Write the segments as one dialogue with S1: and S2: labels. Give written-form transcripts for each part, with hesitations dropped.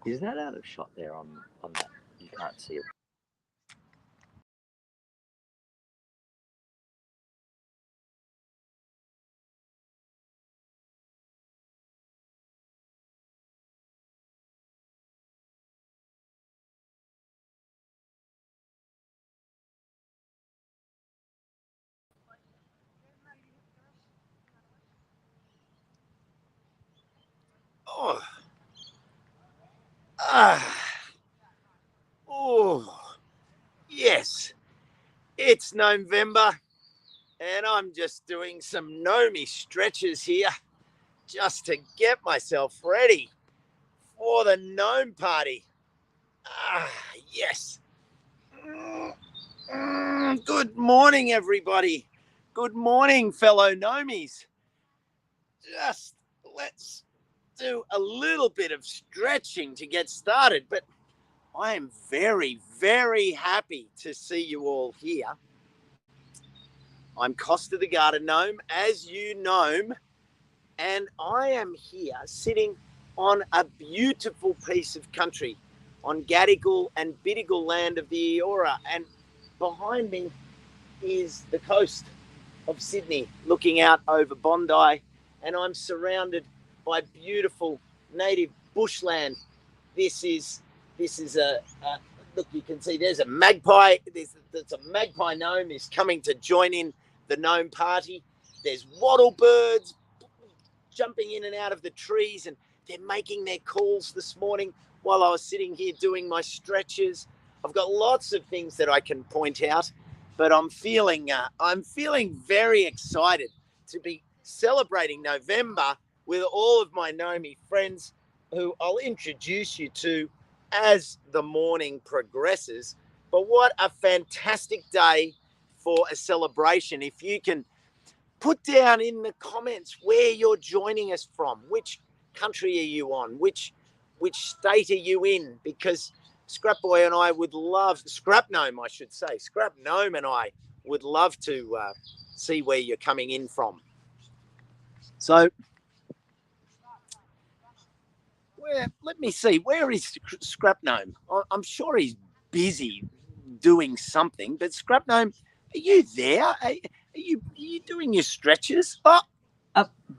S1: Is that out of shot there on that? You can't see it.
S2: Oh. Oh. Yes. It's November, and I'm just doing some Gnome stretches here just to get myself ready for the Gnome Party. Yes. Good morning, everybody. Good morning, fellow Gnomies. Just let's do a little bit of stretching to get started, but I am very, very happy to see you all here. I'm Costa the Garden Gnome, as you know, and I am here sitting on a beautiful piece of country on Gadigal and Bidigal land of the Eora, and behind me is the coast of Sydney, looking out over Bondi, and I'm surrounded by beautiful native bushland. This is a look. You can see there's a magpie. There's a magpie gnome is coming to join in the Gnome Party. There's wattle birds jumping in and out of the trees, and they're making their calls this morning while I was sitting here doing my stretches. I've got lots of things that I can point out, but I'm feeling very excited to be celebrating November with all of my Gnome friends, who I'll introduce you to as the morning progresses. But what a fantastic day for a celebration. If you can put down in the comments where you're joining us from, which country are you on, which state are you in, because Scrapboy and I would love, scrapGnome I should say, scrapGnome and I would love to see where you're coming in from. So let me see, where is scrapGnome? I'm sure he's busy doing something, but scrapGnome, are you there? Are you doing your stretches?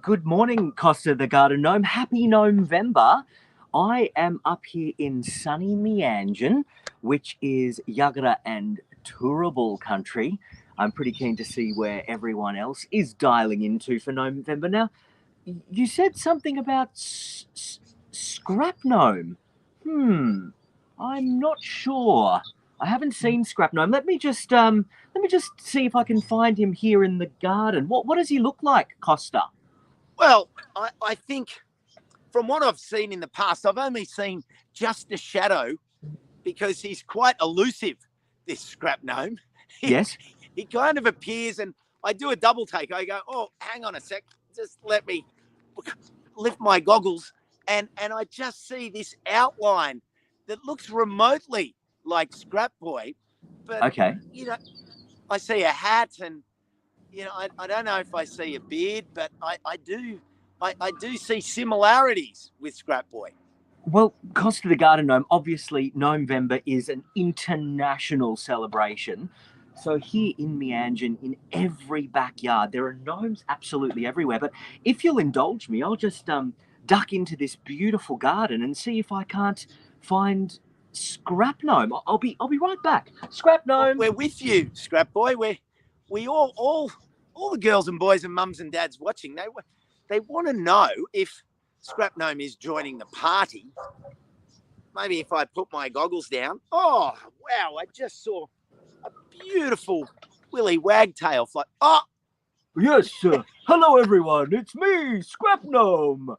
S1: Good morning, Costa the Garden Gnome. Happy Gnomevember. I am up here in sunny Meanjin, which is Yagara and Turrbal country. I'm pretty keen to see where everyone else is dialing into for Gnomevember. Now, you said something about scrapGnome. I'm not sure. I haven't seen scrapGnome. Let me just see if I can find him here in the garden. What does he look like, Costa?
S2: Well, I think from what I've seen in the past, I've only seen just a shadow, because he's quite elusive, this scrapGnome.
S1: Yes.
S2: He kind of appears, and I do a double take. I go, oh, hang on a sec. Just let me lift my goggles, and I just see this outline that looks remotely like Scrapboy. But,
S1: Okay.
S2: I see a hat, and, I don't know if I see a beard, but I do see similarities with Scrapboy.
S1: Well, Costa the Garden Gnome, obviously Gnomevember is an international celebration. So here in Meanjin, in every backyard, there are gnomes absolutely everywhere. But if you'll indulge me, I'll just duck into this beautiful garden and see if I can't find scrapGnome. I'll be right back. scrapGnome.
S2: We're with you, Scrapboy. We all the girls and boys and mums and dads watching, they want to know if scrapGnome is joining the party. Maybe if I put my goggles down. Oh, wow, I just saw a beautiful Willy Wagtail fly. Oh!
S1: Yes, hello everyone, it's me, scrapGnome.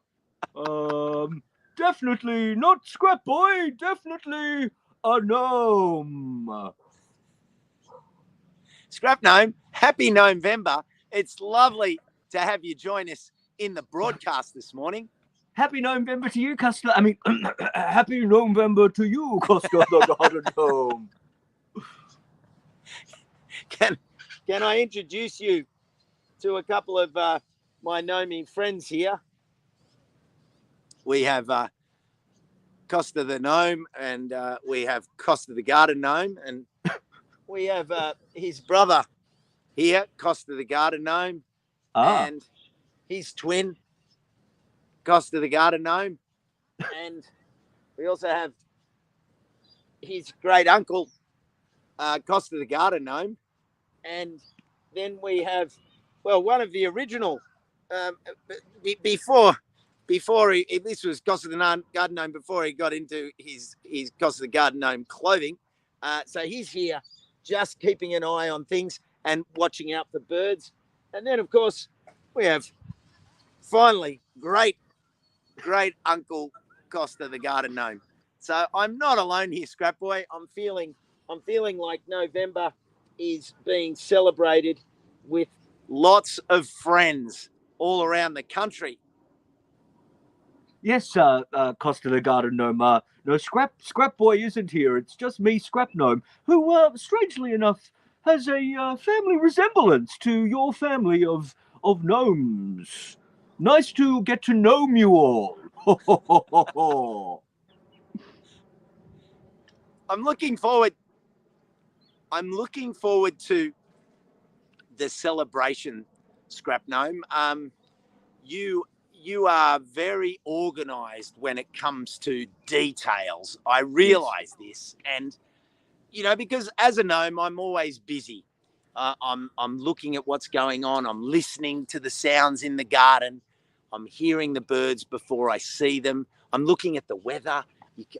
S1: Definitely not Scrapboy, definitely a gnome.
S2: scrapGnome, happy November. It's lovely to have you join us in the broadcast this morning.
S1: Happy November to you, Costa. I mean, happy November to you, Costa the Garden Gnome.
S2: Can I introduce you to a couple of my gnoming friends here? We have Costa the Gnome, and we have Costa the Garden Gnome, and we have his brother here, Costa the Garden Gnome, and his twin, Costa the Garden Gnome, and we also have his great uncle, Costa the Garden Gnome, and then we have, well, one of the original, before this was Costa the Garden Gnome before he got into his Costa the Garden Gnome clothing. So he's here just keeping an eye on things and watching out for birds. And then, of course, we have finally great Uncle Costa the Garden Gnome. So I'm not alone here, Scrap Boy. I'm feeling like November is being celebrated with lots of friends all around the country.
S1: Yes, Costa the Garden Gnome. No, Scrap Boy isn't here. It's just me, Scrap Gnome, who, strangely enough, has a family resemblance to your family of gnomes. Nice to get to know you all.
S2: I'm looking forward to the celebration, Scrap Gnome. You are very organized when it comes to details. I realize this, and because as a gnome, I'm always busy. I'm looking at what's going on. I'm listening to the sounds in the garden. I'm hearing the birds before I see them. I'm looking at the weather.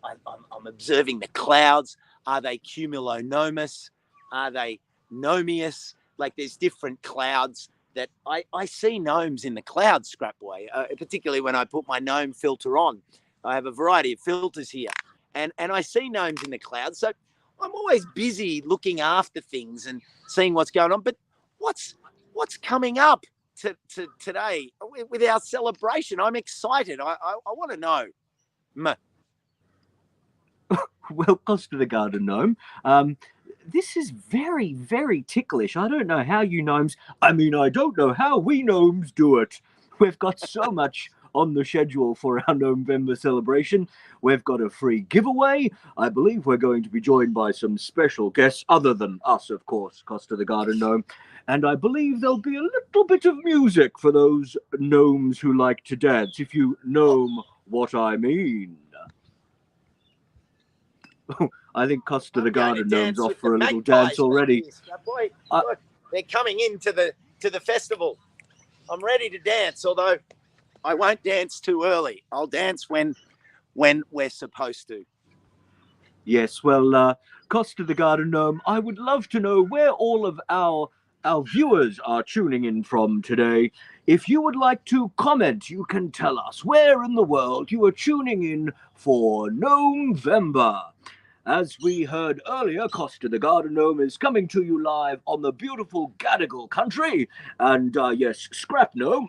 S2: I'm observing the clouds. Are they cumulonimbus? Are they gnomius? Like, there's different clouds that I see gnomes in the clouds, Scrap Boy, particularly when I put my gnome filter on. I have a variety of filters here, and I see gnomes in the clouds. So I'm always busy looking after things and seeing what's going on. But what's coming up to today with our celebration? I'm excited. I want to know.
S1: Well, Costa the Garden Gnome, this is very, very ticklish. I don't know how you gnomes, I don't know how we gnomes do it. We've got so much on the schedule for our GnomeVember celebration. We've got a free giveaway. I believe we're going to be joined by some special guests, other than us, of course, Costa the Garden Gnome. And I believe there'll be a little bit of music for those gnomes who like to dance, if you gnome what I mean. I think Costa the Garden Gnome's off for a little dance already.
S2: Boy, look, they're coming into the festival. I'm ready to dance, although I won't dance too early. I'll dance when we're supposed to.
S1: Yes, well, Costa the Garden Gnome, I would love to know where all of our viewers are tuning in from today. If you would like to comment, you can tell us where in the world you are tuning in for GnomeVember. As we heard earlier, Costa the Garden Gnome is coming to you live on the beautiful Gadigal country. And yes, Scrap Gnome,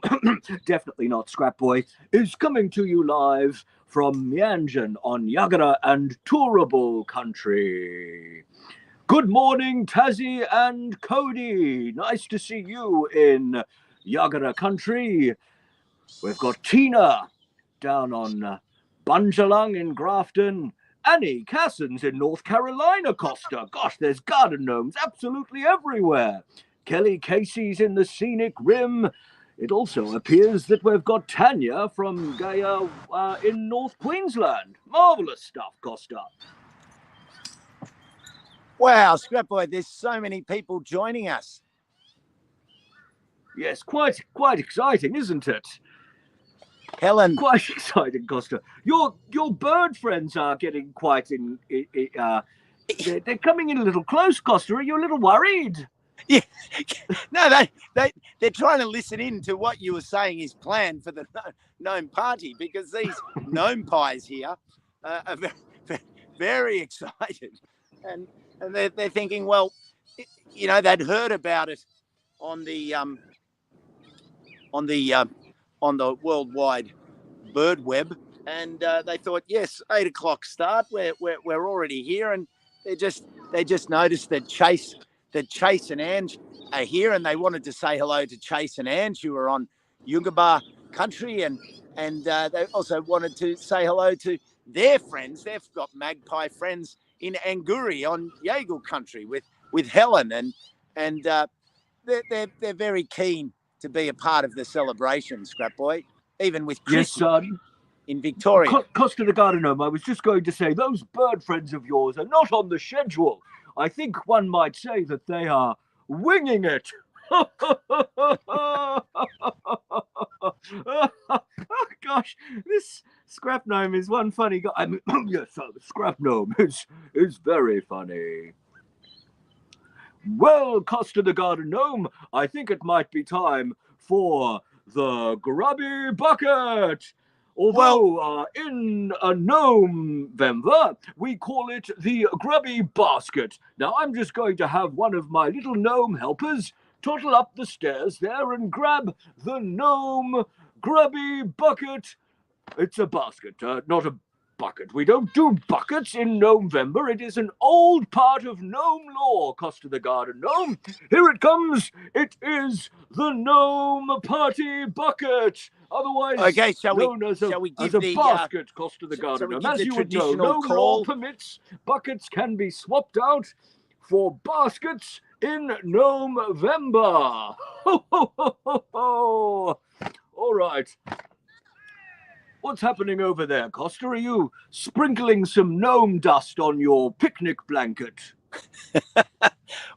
S1: definitely not Scrap Boy, is coming to you live from Mianjin on Yagara and Turrbal country. Good morning, Tassie and Cody. Nice to see you in Yagara country. We've got Tina down on Bunjalung in Grafton. Annie Casson's in North Carolina, Costa. Gosh, there's garden gnomes absolutely everywhere. Kelly Casey's in the scenic rim. It also appears that we've got Tanya from Gaia in North Queensland. Marvellous stuff, Costa.
S2: Wow, Scrap Boy, there's so many people joining us.
S1: Yes, quite exciting, isn't it?
S2: Helen.
S1: Quite exciting, Costa. Your bird friends are getting quite they're coming in a little close, Costa. Are you a little worried?
S2: Yeah. No, they're trying to listen in to what you were saying is planned for the Gnome Party, because these gnome pies here are very, very excited. And they're thinking, well, they'd heard about it on the worldwide bird web, and they thought, yes, 8 o'clock start. We're already here, and they just noticed that Chase and Ange are here, and they wanted to say hello to Chase and Ange, who are on Yungabar country, and they also wanted to say hello to their friends. They've got magpie friends in Anguri on Yaegal country with Helen, and they're very keen to be a part of the celebration, Scrap Boy. Even with
S1: Yes,
S2: Christmas in Victoria.
S1: Costa the Garden Gnome, I was just going to say, those bird friends of yours are not on the schedule. I think one might say that they are winging it. Oh, gosh, this Scrap Gnome is one funny guy. I mean, yes, Scrap Gnome is very funny. Well, Costa the Garden Gnome, I think it might be time for the grubby bucket. Although in a GnomeVember, we call it the grubby basket. Now, I'm just going to have one of my little gnome helpers toddle up the stairs there and grab the gnome grubby bucket. It's a basket, not a bucket. We don't do buckets in GnomeVember. It is an old part of gnome lore, Costa the Garden Gnome. Here it comes. It is the Gnome Party bucket. Otherwise known as a basket, Costa the Garden Gnome. As you would know, gnome lore permits buckets can be swapped out for baskets in GnomeVember. Ho, ho, ho, ho, ho. All right. What's happening over there, Costa? Are you sprinkling some gnome dust on your picnic blanket?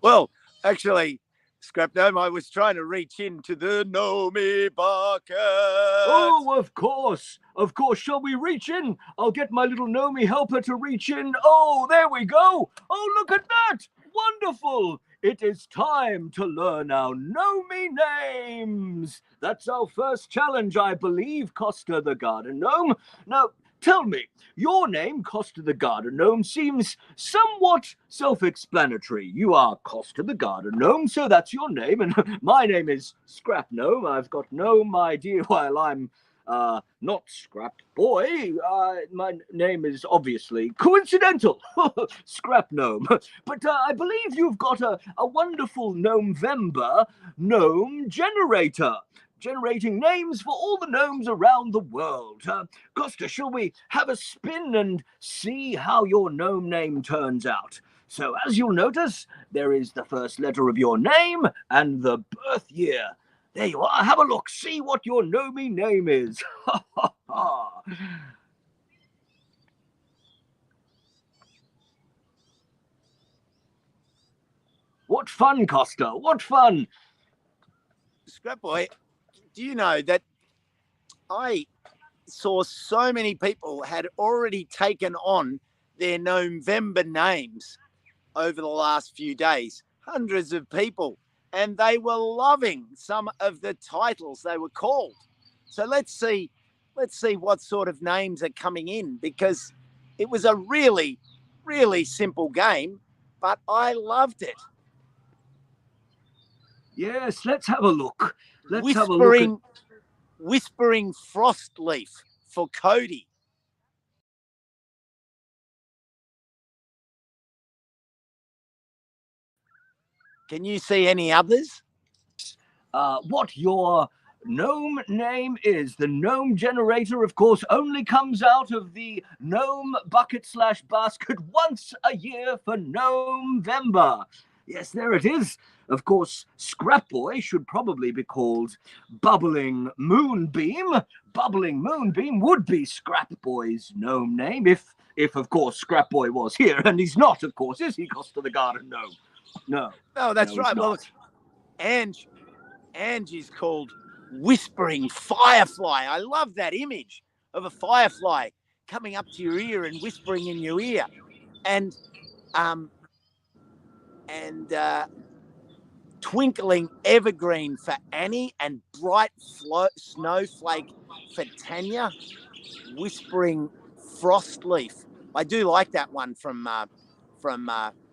S2: Well, actually, Scrap Gnome, I was trying to reach into the gnome bucket.
S1: Oh, of course. Of course. Shall we reach in? I'll get my little gnome helper to reach in. Oh, there we go. Oh, look at that. Wonderful. It is time to learn our gnome names. That's our first challenge, I believe, Costa the Garden Gnome. Now, tell me, your name, Costa the Garden Gnome, seems somewhat self-explanatory. You are Costa the Garden Gnome, so that's your name, and my name is Scrap Gnome. I've got gnome idea while I'm not Scrap Boy. My name is obviously coincidental, Scrap Gnome. But I believe you've got a wonderful GnomeVember gnome generator, generating names for all the gnomes around the world. Costa, shall we have a spin and see how your gnome name turns out? So as you'll notice, there is the first letter of your name and the birth year. There you are. Have a look. See what your gnome name is. Ha, ha, ha. What fun, Costa. What fun.
S2: Scrap Boy, do you know that I saw so many people had already taken on their GnomeVember names over the last few days? Hundreds of people. And they were loving some of the titles they were called. So let's see what sort of names are coming in, because it was a really, really simple game, but I loved it.
S1: Yes, let's have a look. Let's have a look.
S2: Whispering Frostleaf for Cody. Can you see any others?
S1: What your gnome name is. The gnome generator, of course, only comes out of the gnome bucket/basket once a year for GnomeVember. Yes, there it is. Of course, Scrap Boy should probably be called Bubbling Moonbeam. Bubbling Moonbeam would be Scrap Boy's gnome name if of course Scrap Boy was here, and he's not, of course, is he, Costa the Garden Gnome? No.
S2: No, that's right. Well, Angie's called Whispering Firefly. I love that image of a firefly coming up to your ear and whispering in your ear. And Twinkling Evergreen for Annie, and Bright Snowflake for Tanya. Whispering Frostleaf. I do like that one from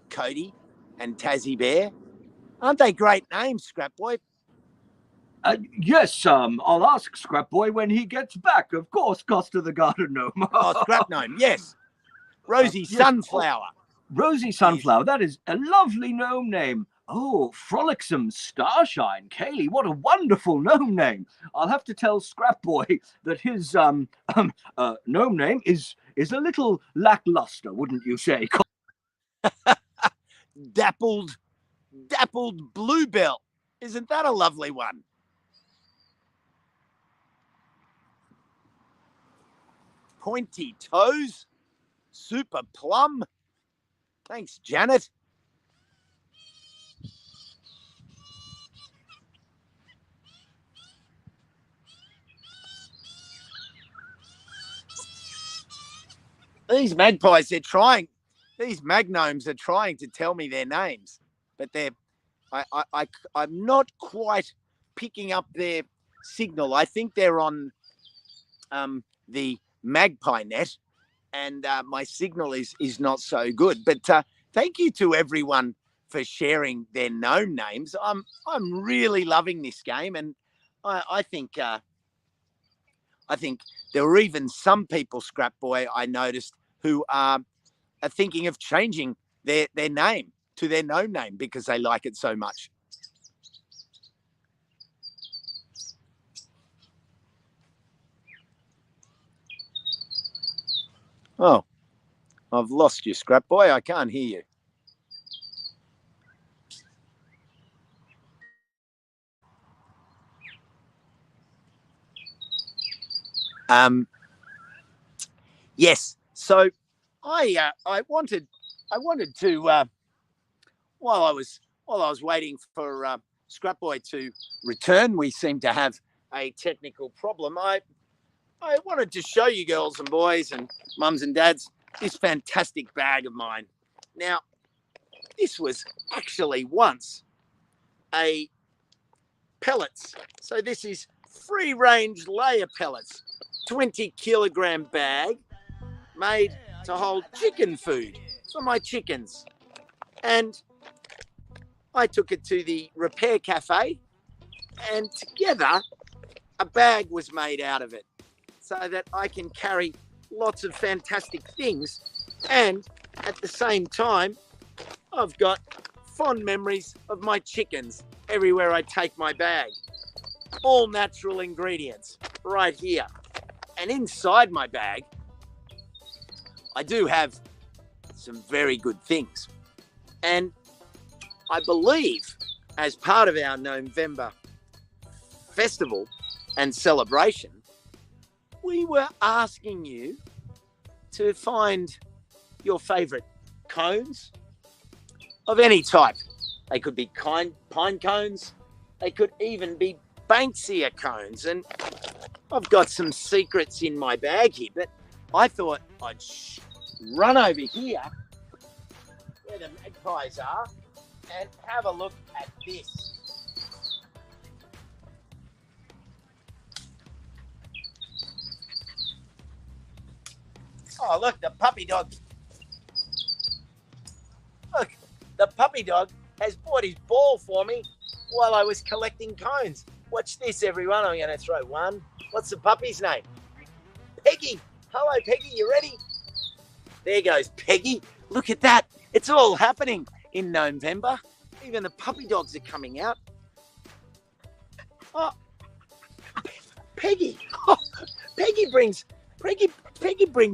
S2: Cody and Tassie Bear. Aren't they great names, Scrap Boy?
S1: Yes, I'll ask Scrap Boy when he gets back. Of course, Costa the Garden Gnome.
S2: Scrap Gnome, yes. Rosie Sunflower.
S1: Rosie Sunflower, that is a lovely gnome name. Oh, Frolicsome Starshine. Kaylee, what a wonderful gnome name. I'll have to tell Scrap Boy that his gnome name is a little lackluster, wouldn't you say?
S2: Dappled Bluebell. Isn't that a lovely one? Pointy Toes. Super Plum. Thanks, Janet. These magpies, they're trying. These magnomes are trying to tell me their names, but I'm not quite picking up their signal. I think they're on the magpie net, and my signal is not so good. But thank you to everyone for sharing their gnome names. I'm really loving this game, and I think there were even some people, Scrap Boy, I noticed, who are thinking of changing their name to their gnome name because they like it so much. Oh, I've lost you, Scrap Boy. I can't hear you. Yes. So I wanted to while I was waiting for Scrap Boy to return, we seem to have a technical problem. I wanted to show you girls and boys and mums and dads this fantastic bag of mine. Now, this was actually once a pellets. So this is free range layer pellets, 20 kilogram bag made to hold chicken food for my chickens. And I took it to the repair cafe, and together a bag was made out of it so that I can carry lots of fantastic things. And at the same time, I've got fond memories of my chickens everywhere I take my bag. All natural ingredients right here. And inside my bag, I do have some very good things. And I believe, as part of our GnomeVember festival and celebration, we were asking you to find your favourite cones of any type. They could be pine cones. They could even be Banksia cones. And I've got some secrets in my bag here, but I thought I'd run over here where the magpies are and have a look at this. Oh, look, the puppy dog. Look, the puppy dog has bought his ball for me while I was collecting cones. Watch this, everyone. I'm going to throw one. What's the puppy's name? Peggy. Hello, Peggy. You ready? There goes Peggy. Look at that. It's all happening in GnomeVember. Even the puppy dogs are coming out. Oh, Peggy. Oh, Peggy brings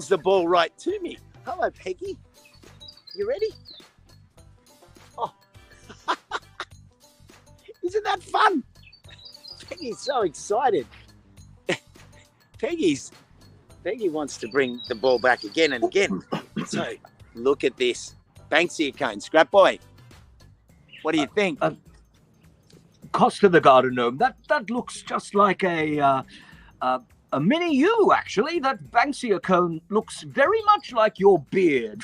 S2: the ball right to me. Hello, Peggy. You ready? Oh, isn't that fun? Peggy's so excited. Peggy wants to bring the ball back again and again. So look at this. Banksia cone. Scrap Boy, what do you think?
S1: Costa the garden gnome. That looks just like a mini you, actually. That Banksia cone looks very much like your beard.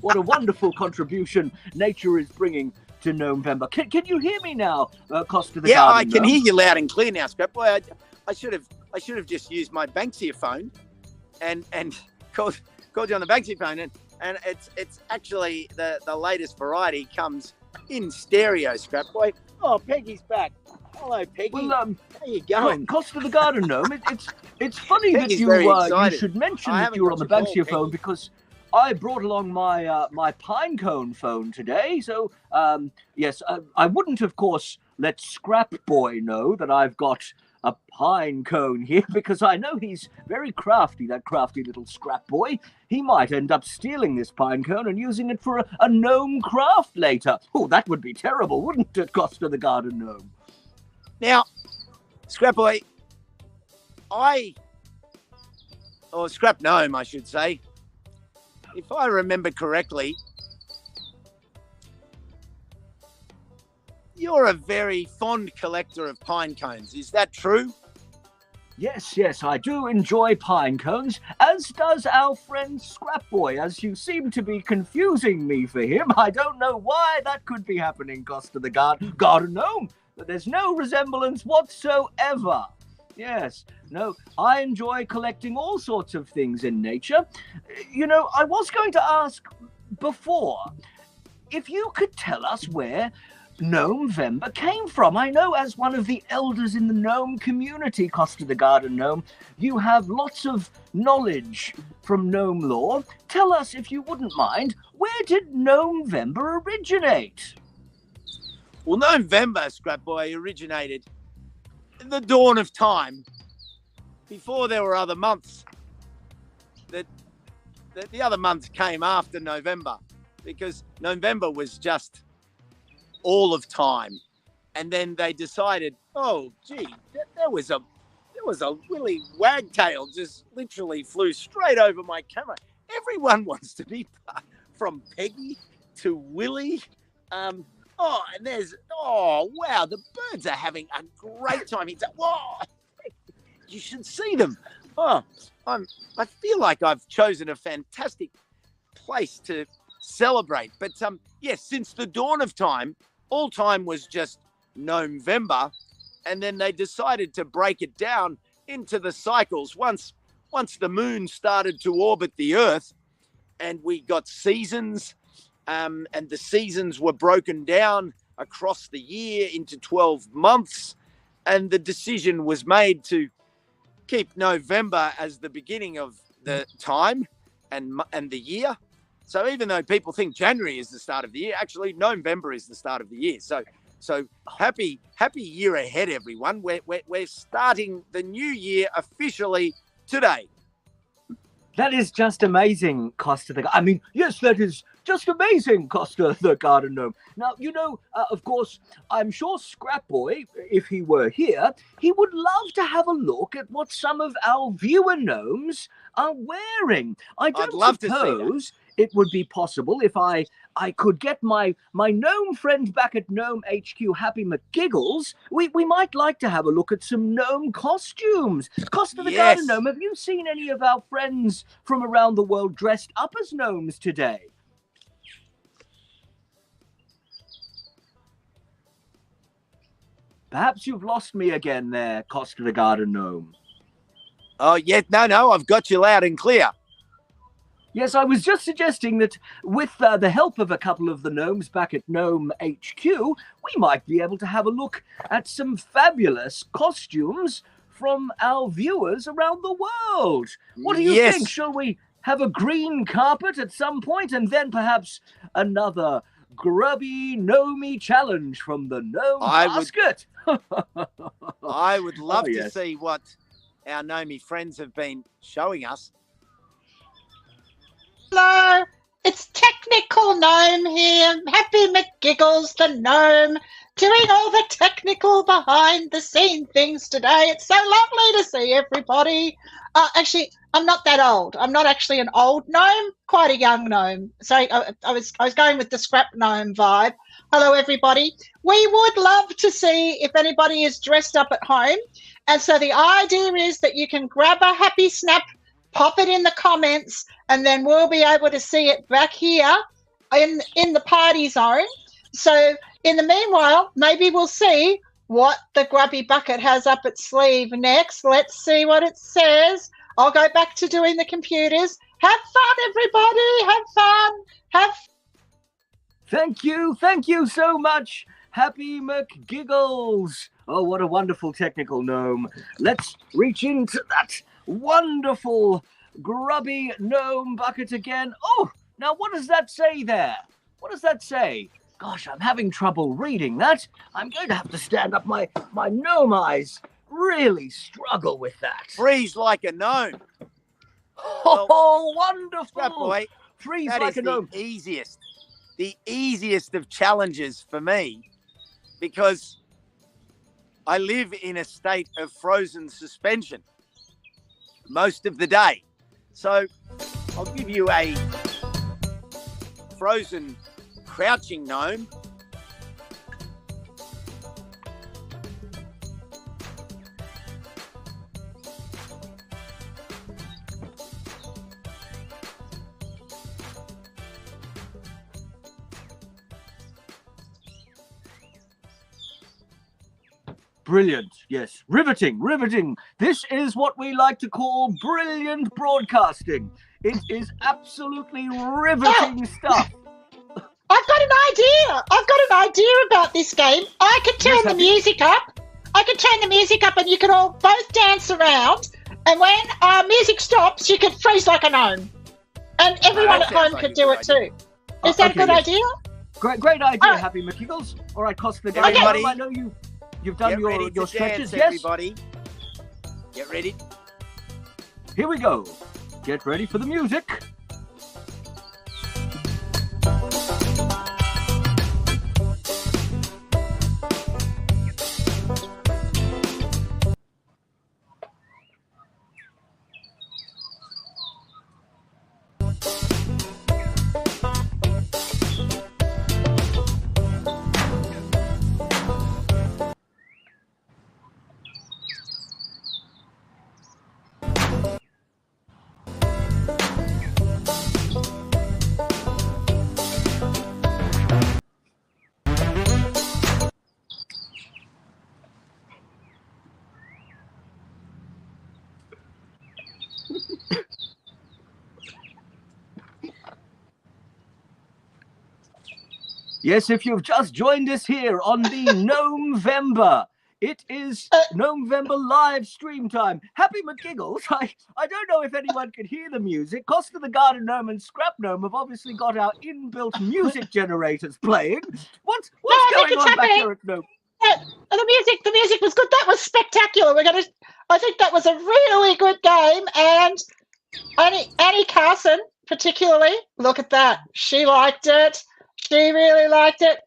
S1: What a wonderful contribution nature is bringing to GnomeVember. Can you hear me now, Costa the garden gnome?
S2: Yeah, I can hear you loud and clear now, Scrap Boy. I should have just used my Banksia phone and called you on the Banksia phone, and it's actually the latest variety comes in stereo, Scrap Boy. Oh, Peggy's back. Hello, Peggy.
S1: Well,
S2: how you going?
S1: Costa the garden gnome. It's funny that you should mention that you're on the Banksia phone, because I brought along my my pinecone phone today, so yes, I wouldn't, of course, let Scrap Boy know that I've got a pine cone here because I know he's very crafty, that crafty little Scrap Boy. He might end up stealing this pine cone and using it for a gnome craft later. Oh, that would be terrible, wouldn't it, Costa the Garden Gnome?
S2: Now, Scrap Boy, or Scrap Gnome, I should say, if I remember correctly, you're a very fond collector of pine cones. Is that true?
S1: Yes, yes, I do enjoy pine cones, as does our friend Scrap Boy, as you seem to be confusing me for him. I don't know why that could be happening, Costa the Garden Gnome, but there's no resemblance whatsoever. Yes, no, I enjoy collecting all sorts of things in nature. You know, I was going to ask before, if you could tell us where GnomeVember came from. I know as one of the elders in the gnome community, Costa the Garden Gnome, you have lots of knowledge from gnome lore. Tell us, if you wouldn't mind, where did GnomeVember originate?
S2: Well, GnomeVember, Scrap Boy, originated in the dawn of time, before there were other months. The other months came after November, because November was just all of time. And then they decided, oh, gee, there was a Willy Wagtail just literally flew straight over my camera. Everyone wants to be from Peggy to Willy. And wow, the birds are having a great time. You should see them. I feel like I've chosen a fantastic place to celebrate. But yes, since the dawn of time, all time was just Gnomevember, and then they decided to break it down into the cycles. Once the moon started to orbit the Earth, and we got seasons, and the seasons were broken down across the year into 12 months, and the decision was made to keep November as the beginning of the time and the year. So even though people think January is the start of the year, actually November is the start of the year. So happy year ahead, everyone. We're starting the new year officially today.
S1: That is just amazing, Costa the... I mean, yes, that is just amazing, Costa the Garden Gnome. Now, you know, of course, I'm sure Scrap Boy, if he were here, he would love to have a look at what some of our viewer gnomes are wearing. I don't
S2: love
S1: suppose to see it would be possible if I could get my gnome friend back at Gnome HQ, Happy McGiggles. We might like to have a look at some gnome costumes. Costa the Garden Gnome, have you seen any of our friends from around the world dressed up as gnomes today? Perhaps you've lost me again there, Costa the Garden Gnome.
S2: Oh, yeah, no, I've got you loud and clear.
S1: Yes, I was just suggesting that with the help of a couple of the gnomes back at Gnome HQ, we might be able to have a look at some fabulous costumes from our viewers around the world. What do you think? Shall we have a green carpet at some point and then perhaps another grubby gnomey challenge from the gnome basket?
S2: I would love to see what our gnomey friends have been showing us.
S3: Hello, it's Technical Gnome here. Happy McGiggles the Gnome, doing all the technical behind the scene things today. It's so lovely to see everybody. Actually, I'm not that old. I'm not actually an old gnome, quite a young gnome. So I was going with the Scrap Gnome vibe. Hello, everybody. We would love to see if anybody is dressed up at home. And so the idea is that you can grab a happy snap, pop it in the comments, and then we'll be able to see it back here in the party zone. So in the meanwhile, maybe we'll see what the grubby bucket has up its sleeve next. Let's see what it says. I'll go back to doing the computers. Have fun, everybody. Have fun.
S1: Thank you so much, Happy McGiggles. Oh, what a wonderful technical gnome. Let's reach into that wonderful grubby gnome bucket again. Oh, now what does that say there? What does that say? Gosh, I'm having trouble reading that. I'm going to have to stand up. My gnome eyes really struggle with that.
S2: Freeze like a gnome.
S1: Oh, wonderful.
S2: Scrap Boy,
S1: Freeze
S2: that
S1: like
S2: is
S1: a gnome.
S2: the easiest of challenges for me, because I live in a state of frozen suspension most of the day. So I'll give you a frozen crouching gnome.
S1: Brilliant. Yes. Riveting. Riveting. This is what we like to call brilliant broadcasting. It is absolutely riveting stuff.
S3: I've got an idea. I've got an idea about this game. I could turn the music up. I could turn the music up and you could all both dance around. And when our music stops, you could freeze like a gnome. And everyone at home could do it too. Is that a good idea?
S1: Great idea, Happy McGiggles. All right, Costa the Game.
S2: Everybody,
S1: I know you've done your stretches.
S2: Dance,
S1: yes.
S2: Everybody, get ready.
S1: Here we go. Get ready for the music. Yes, if you've just joined us here on the GnomeVember, it is GnomeVember live stream time. Happy McGiggles, I don't know if anyone could hear the music. Costa the Garden Gnome and Scrap Gnome have obviously got our inbuilt music generators playing. What's going on back here at Gnome?
S3: The music was good. That was spectacular. I think that was a really good game. And Annie Carson, particularly, look at that. She liked it. She really liked it.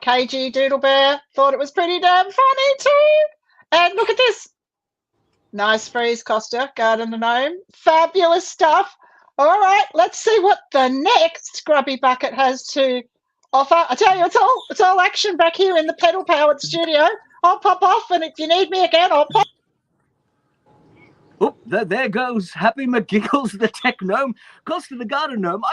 S3: KG Doodle Bear thought it was pretty damn funny too. And look at this. Nice freeze, Costa, Garden Gnome. Fabulous stuff. All right, let's see what the next Grubby Bucket has to offer. I tell you, it's all action back here in the pedal-powered studio. I'll pop off, and if you need me again, I'll pop.
S1: Oh, there goes Happy McGiggles, the Tech Gnome. Costa the Garden Gnome.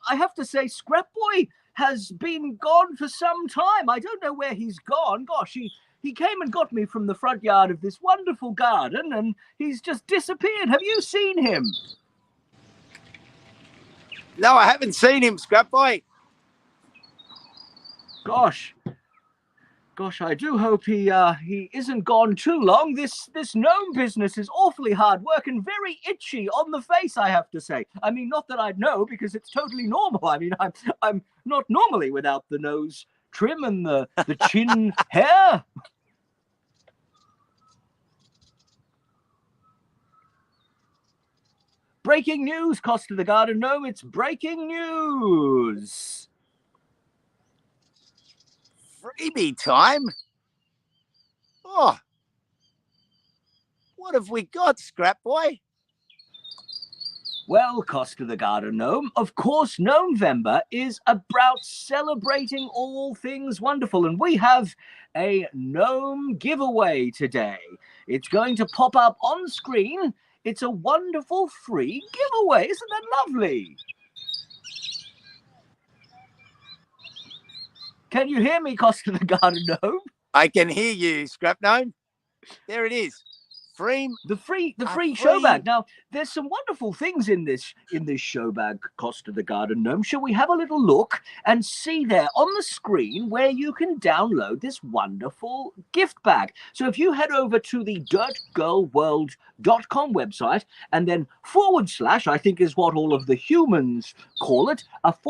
S1: I have to say, Scrap Boy has been gone for some time. I don't know where he's gone. Gosh, he came and got me from the front yard of this wonderful garden, and he's just disappeared. Have you seen him?
S2: No, I haven't seen him, Scrap Boy.
S1: Gosh, I do hope he isn't gone too long. This gnome business is awfully hard work and very itchy on the face, I have to say. I mean, not that I'd know, because it's totally normal. I mean, I'm not normally without the nose trim and the chin hair. Breaking news, Costa the Garden Gnome. It's breaking news.
S2: Freebie time. Oh, what have we got, Scrap Boy?
S1: Well, Costa the Garden Gnome, of course, GnomeVember is about celebrating all things wonderful, and we have a gnome giveaway today. It's going to pop up on screen. It's a wonderful free giveaway. Isn't that lovely? Can you hear me, Costa the Garden Gnome?
S2: I can hear you, Scrap Gnome. There it is. free
S1: show bag. Now, there's some wonderful things in this show bag, Costa the Garden Gnome. Shall we have a little look and see there on the screen where you can download this wonderful gift bag? So if you head over to the dirtgirlworld.com website and then / I think is what all of the humans call it, a /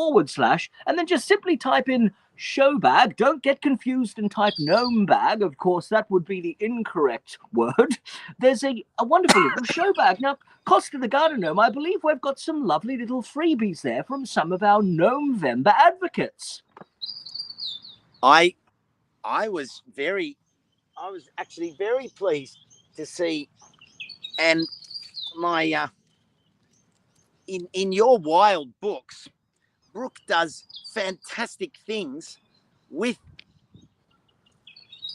S1: and then just simply type in show bag. Don't get confused and type gnome bag. Of course, that would be the incorrect word. There's a wonderful little show bag. Now, Costa the Garden Gnome, I believe we've got some lovely little freebies there from some of our GnomeVember advocates.
S2: I was actually very pleased to see, and my in your wild books, Brooke does fantastic things with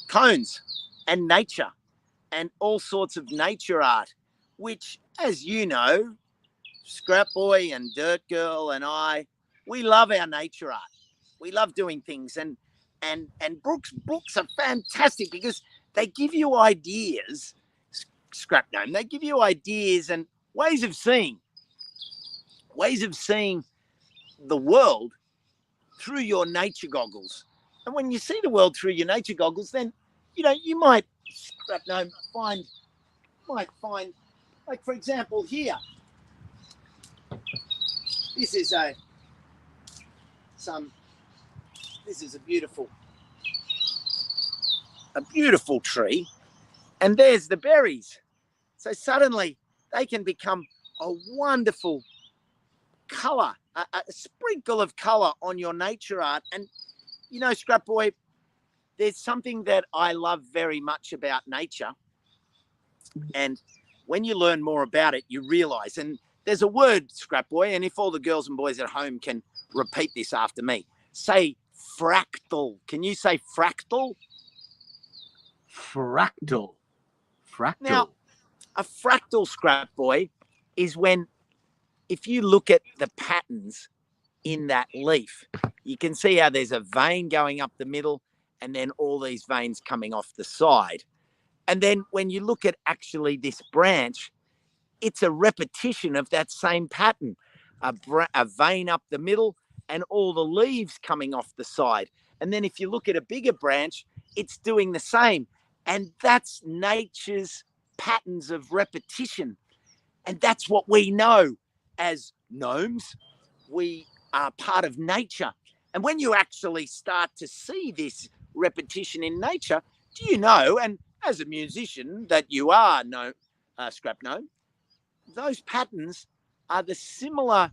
S2: cones and nature and all sorts of nature art, which, as you know, Scrap Boy and Dirt Girl and we love our nature art. We love doing things, and Brooke's books are fantastic because they give you ideas, Scrap Gnome. They give you ideas and ways of seeing the world through your nature goggles. And when you see the world through your nature goggles, then you might find, like, for example, here, this is a beautiful tree, and there's the berries. So suddenly they can become a wonderful color, a sprinkle of color on your nature art. And Scrap Boy, there's something that I love very much about nature, and when you learn more about it, you realize, and there's a word, Scrap Boy, and if all the girls and boys at home can repeat this after me, say fractal. Can you say fractal?
S1: Fractal.
S2: Now, a fractal, Scrap Boy, is if you look at the patterns in that leaf, you can see how there's a vein going up the middle and then all these veins coming off the side. And then when you look at actually this branch, it's a repetition of that same pattern, a vein up the middle and all the leaves coming off the side. And then if you look at a bigger branch, it's doing the same. And that's nature's patterns of repetition. And that's what we know as gnomes. We are part of nature. And when you actually start to see this repetition in nature, do you know, and as a musician that you are, Scrap Gnome, those patterns have a similar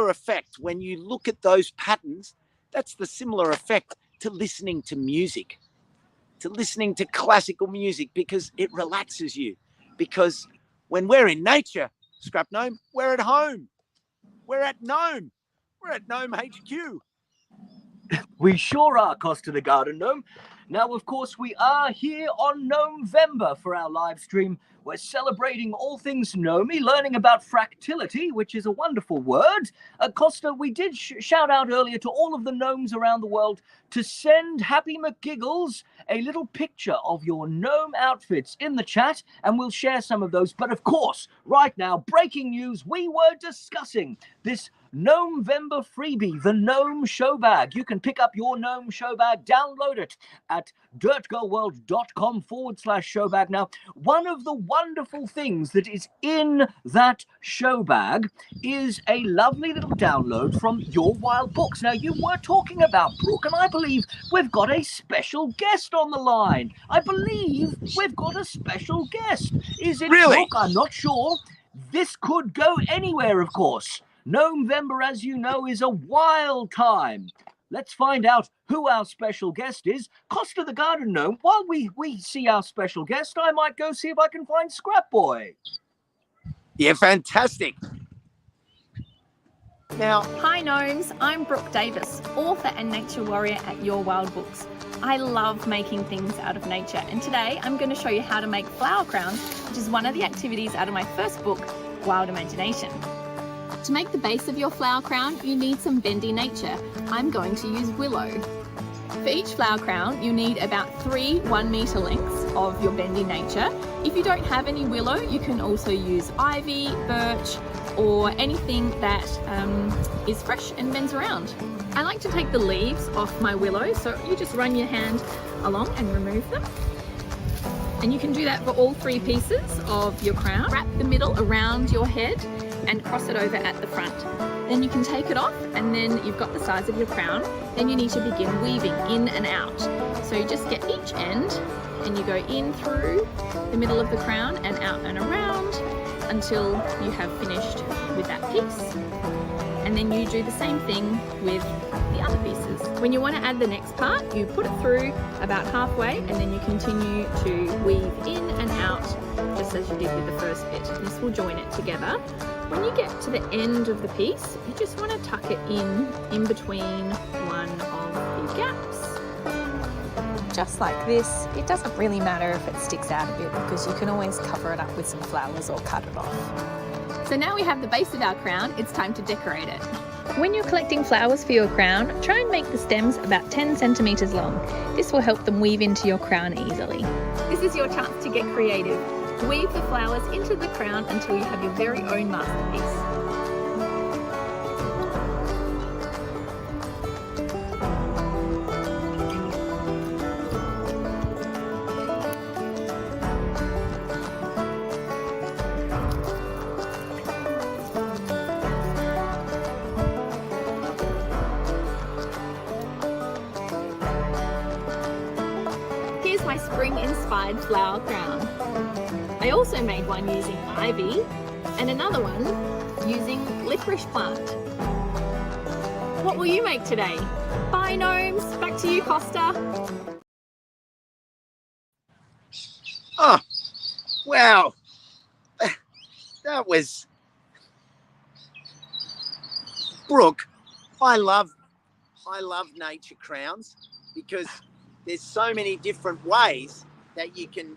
S2: effect. When you look at those patterns, that's the similar effect to listening to music, to listening to classical music, because it relaxes you. Because when we're in nature, Scrap Gnome, we're at home. We're at Gnome. We're at Gnome HQ.
S1: We sure are, Costa the Garden Gnome. Now, of course, we are here on GnomeVember for our live stream. We're celebrating all things gnomey, learning about fractility, which is a wonderful word. Costa, we did shout out earlier to all of the gnomes around the world to send Happy McGiggles a little picture of your gnome outfits in the chat, and we'll share some of those. But of course, right now, breaking news, we were discussing this GnomeVember freebie, the Gnome Show Bag. You can pick up your Gnome Show Bag, download it at dirtgirlworld.com/show bag. Now, one of the wonderful things that is in that show bag is a lovely little download from Your Wild Books. Now, you were talking about Brooke, and I believe we've got a special guest on the line. Is it
S2: Really?
S1: Brooke? I'm not sure. This could go anywhere, of course. GnomeVember, as you know, is a wild time. Let's find out who our special guest is. Costa the Garden Gnome, while we see our special guest, I might go see if I can find Scrap Boy.
S2: Yeah, fantastic. Now,
S4: hi gnomes, I'm Brooke Davis, author and nature warrior at Your Wild Books. I love making things out of nature, and today I'm going to show you how to make flower crowns, which is one of the activities out of my first book, Wild Imagination. To make the base of your flower crown, you need some bendy nature. I'm going to use willow. For each flower crown, you need about 3 1-meter lengths of your bendy nature. If you don't have any willow, you can also use ivy, birch, or anything that is fresh and bends around. I like to take the leaves off my willow, so you just run your hand along and remove them. And you can do that for all 3 pieces of your crown. Wrap the middle around your head and cross it over at the front. Then you can take it off, and then you've got the size of your crown. Then you need to begin weaving in and out. So you just get each end and you go in through the middle of the crown and out and around until you have finished with that piece. And then you do the same thing with the other pieces. When you want to add the next part, you put it through about halfway, and then you continue to weave in and out just as you did with the first bit. This will join it together. When you get to the end of the piece, you just want to tuck it in between one of the gaps.
S5: Just like this. It doesn't really matter if it sticks out a bit because you can always cover it up with some flowers or cut it off.
S4: So now we have the base of our crown, it's time to decorate it. When you're collecting flowers for your crown, try and make the stems about 10 centimetres long. This will help them weave into your crown easily. This is your chance to get creative. Weave the flowers into the crown until you have your very own masterpiece. Here's my spring-inspired flower crown. I also made one using ivy and another one using licorice plant. What will you make today? Bye gnomes, back to you Costa.
S2: Oh, wow. That was... Brooke, I love nature crowns because there's so many different ways that you can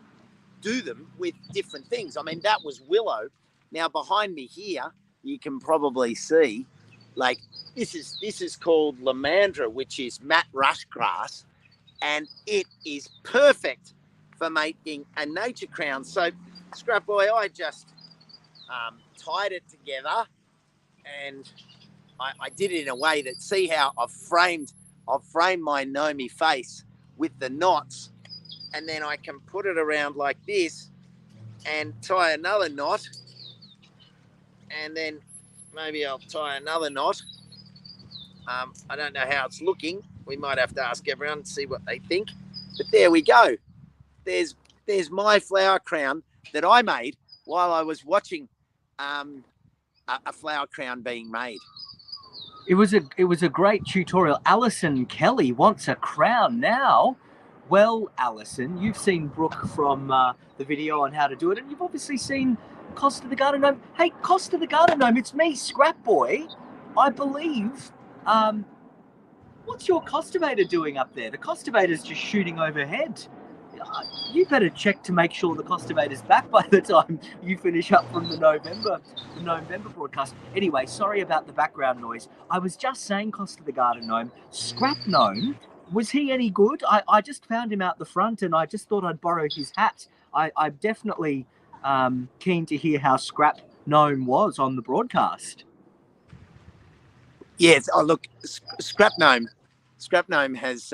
S2: do them with different things. I mean, that was willow. Now behind me here, you can probably see, like, this is called lamandra, which is mat rush grass, and it is perfect for making a nature crown. So, Scrap Boy, I just tied it together, and I did it in a way that, see how I've framed my Gnome face with the knots, and then I can put it around like this and tie another knot, and then maybe I'll tie another knot. I don't know how it's looking. We might have to ask everyone to see what they think. But there we go. There's my flower crown that I made while I was watching a flower crown being made.
S1: It was a great tutorial. Alison Kelly wants a crown now. Well, Alison, you've seen Brooke from the video on how to do it, and you've obviously seen Costa the Garden Gnome. Hey, Costa the Garden Gnome, it's me, Scrap Boy. I believe. What's your Costivator doing up there? The Costivator's just shooting overhead. You better check to make sure the Costivator's back by the time you finish up from the Gnomevember broadcast. Anyway, sorry about the background noise. I was just saying, Costa the Garden Gnome, Scrap Gnome, was he any good? I just found him out the front, and I just thought I'd borrow his hat. I'm definitely keen to hear how Scrap Gnome was on the broadcast.
S2: Yes. Oh, look, Scrap Gnome has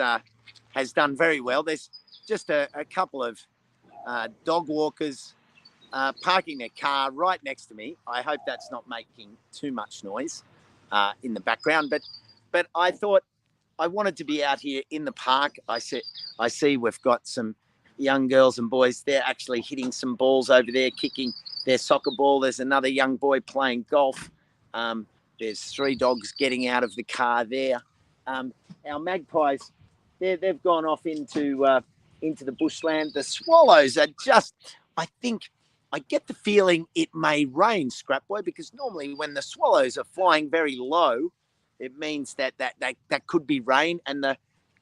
S2: done very well. There's just a couple of dog walkers parking their car right next to me. I hope that's not making too much noise in the background. But I thought I wanted to be out here in the park. I see we've got some young girls and boys. They're actually hitting some balls over there, kicking their soccer ball. There's another young boy playing golf. There's 3 dogs getting out of the car there. Our magpies, they've gone off into the bushland. The swallows are just, I think, I get the feeling it may rain, Scrap Boy, because normally when the swallows are flying very low, it means that could be rain, and the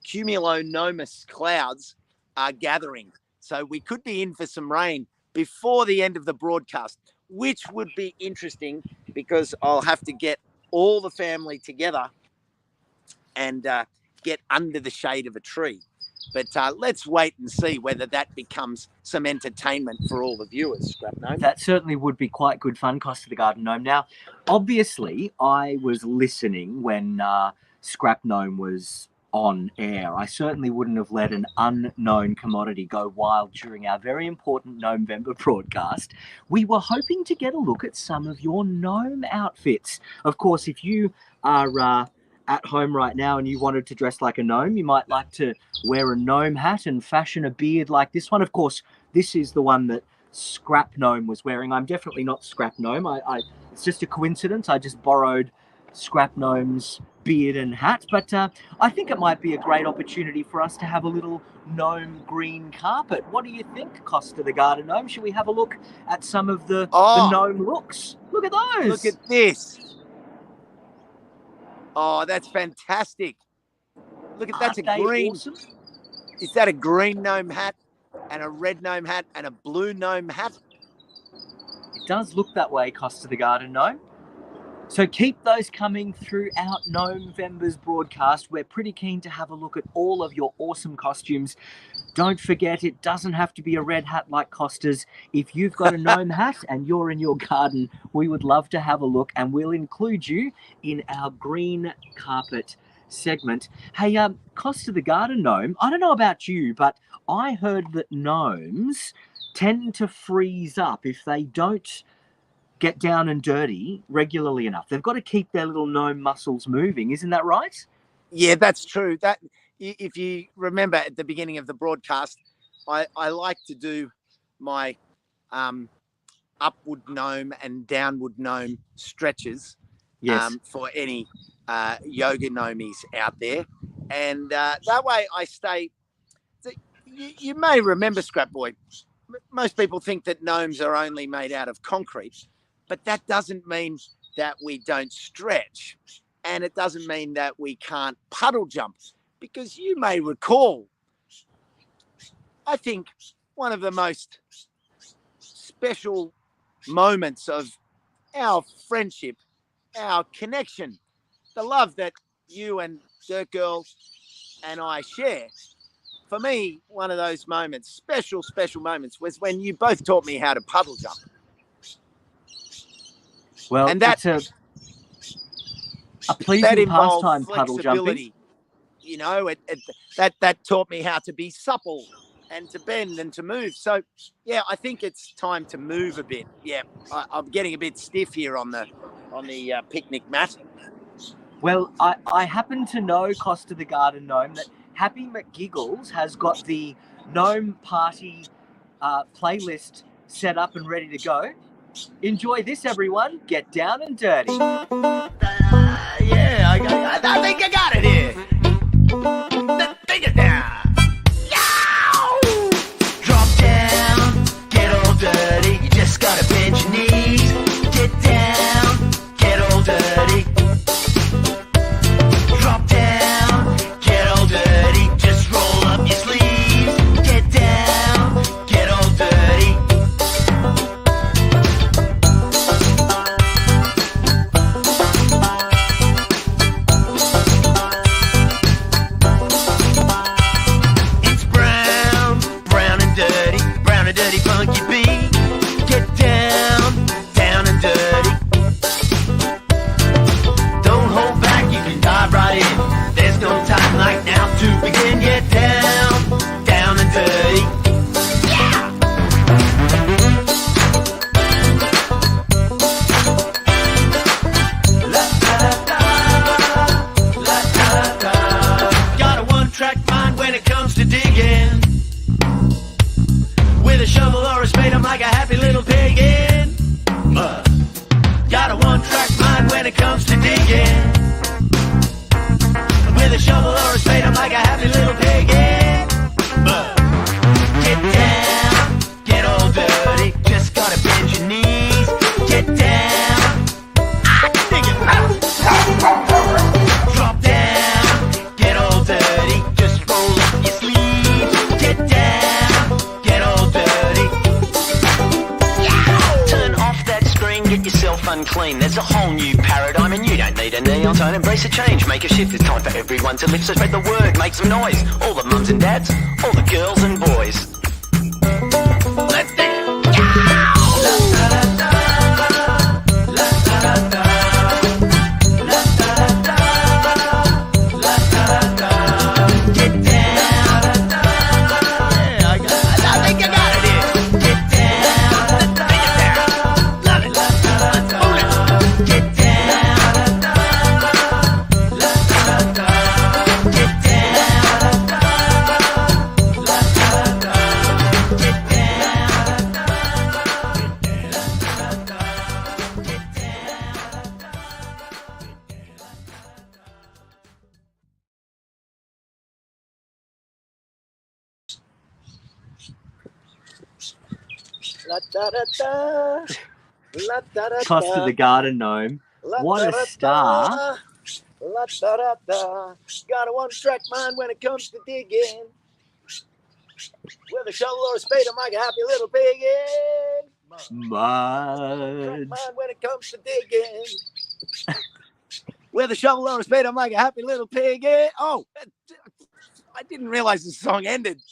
S2: cumulonimbus clouds are gathering. So we could be in for some rain before the end of the broadcast, which would be interesting because I'll have to get all the family together and get under the shade of a tree. But let's wait and see whether that becomes some entertainment for all the viewers, scrapGnome.
S1: That certainly would be quite good fun, Costa the Garden Gnome. Now, obviously, I was listening when scrapGnome was on air. I certainly wouldn't have let an unknown commodity go wild during our very important GnomeVember broadcast. We were hoping to get a look at some of your gnome outfits. Of course, if you are at home right now and you wanted to dress like a gnome, you might like to wear a gnome hat and fashion a beard like this one. Of course, this is the one that scrapGnome was wearing. I'm definitely not scrapGnome. It's just a coincidence. I just borrowed scrapGnome's beard and hat, but I think it might be a great opportunity for us to have a little gnome green carpet. What do you think, Costa the Garden Gnome? Should we have a look at some of the gnome looks? Look at those.
S2: Look at this. Oh, that's fantastic. Look at that's a green.
S1: Awesome?
S2: Is that a green gnome hat and a red gnome hat and a blue gnome hat?
S1: It does look that way, Costa the Garden Gnome. So keep those coming throughout GnomeVember's broadcast. We're pretty keen to have a look at all of your awesome costumes. Don't forget, it doesn't have to be a red hat like Costa's. If you've got a gnome hat and you're in your garden, we would love to have a look, and we'll include you in our green carpet segment. Hey, Costa the Garden Gnome, I don't know about you, but I heard that gnomes tend to freeze up if they don't get down and dirty regularly enough. They've got to keep their little gnome muscles moving. Isn't that right?
S2: Yeah, that's true. That, if you remember at the beginning of the broadcast, I like to do my upward gnome and downward gnome stretches.
S1: Yes.
S2: For any yoga gnomies out there. And that way I stay... You may remember, Scrap Boy, most people think that gnomes are only made out of concrete, but that doesn't mean that we don't stretch, and it doesn't mean that we can't puddle jump, because you may recall, I think one of the most special moments of our friendship, our connection, the love that you and Dirt Girl and I share. For me, one of those moments, special moments, was when you both taught me how to puddle jump.
S1: Well,
S2: and that,
S1: it's a pleasing pastime, puddle jumping.
S2: You know, that taught me how to be supple and to bend and to move. So, yeah, I think it's time to move a bit. Yeah, I'm getting a bit stiff here on the picnic mat.
S1: Well, I happen to know, Costa the Garden Gnome, that Happy McGiggles has got the Gnome Party playlist set up and ready to go. Enjoy this, everyone. Get down and dirty.
S2: Yeah, I think I got it here. Take it down. Yow! Drop down, get all dirty. You just gotta bend your knees. Get down, get all dirty. Drop down, get all dirty. Just roll up your sleeves. Get down, get all dirty. It's brown, brown and dirty funky beat. Get down, down and dirty. Don't hold back, you can dive right in. There's no time like now to begin. Get down, down and dirty. Yeah! La da da, la da da. Got a one-track mind when it comes to digging. With a shovel or a spade, I'm like a happy little pig in mud. Got a one-track mind when it comes to digging. With a shovel or a spade, I'm like a happy little pig in mud. Get down, get all dirty. Just gotta bend your knees. Get down. I dig it. Drop down, get all dirty. Just roll up your sleeves. Get down, get all dirty. Turn off that screen, get yourself unclean. There's a whole new paradigm and you don't need a neon
S6: our turn, embrace a change, make a shift. It's time for everyone to live, so spread the word, make some noise. All the mums and dads, all the girls and boys. Let's dance.
S1: Costa the garden gnome. What a star.
S2: Got a one-track mind when it comes to digging. With a shovel or a spade, I'm like a happy little pig in.
S1: Mud.
S2: Mind when it comes to digging. With a shovel or a spade, I'm like a happy little pig in. Oh, I didn't realize the song ended.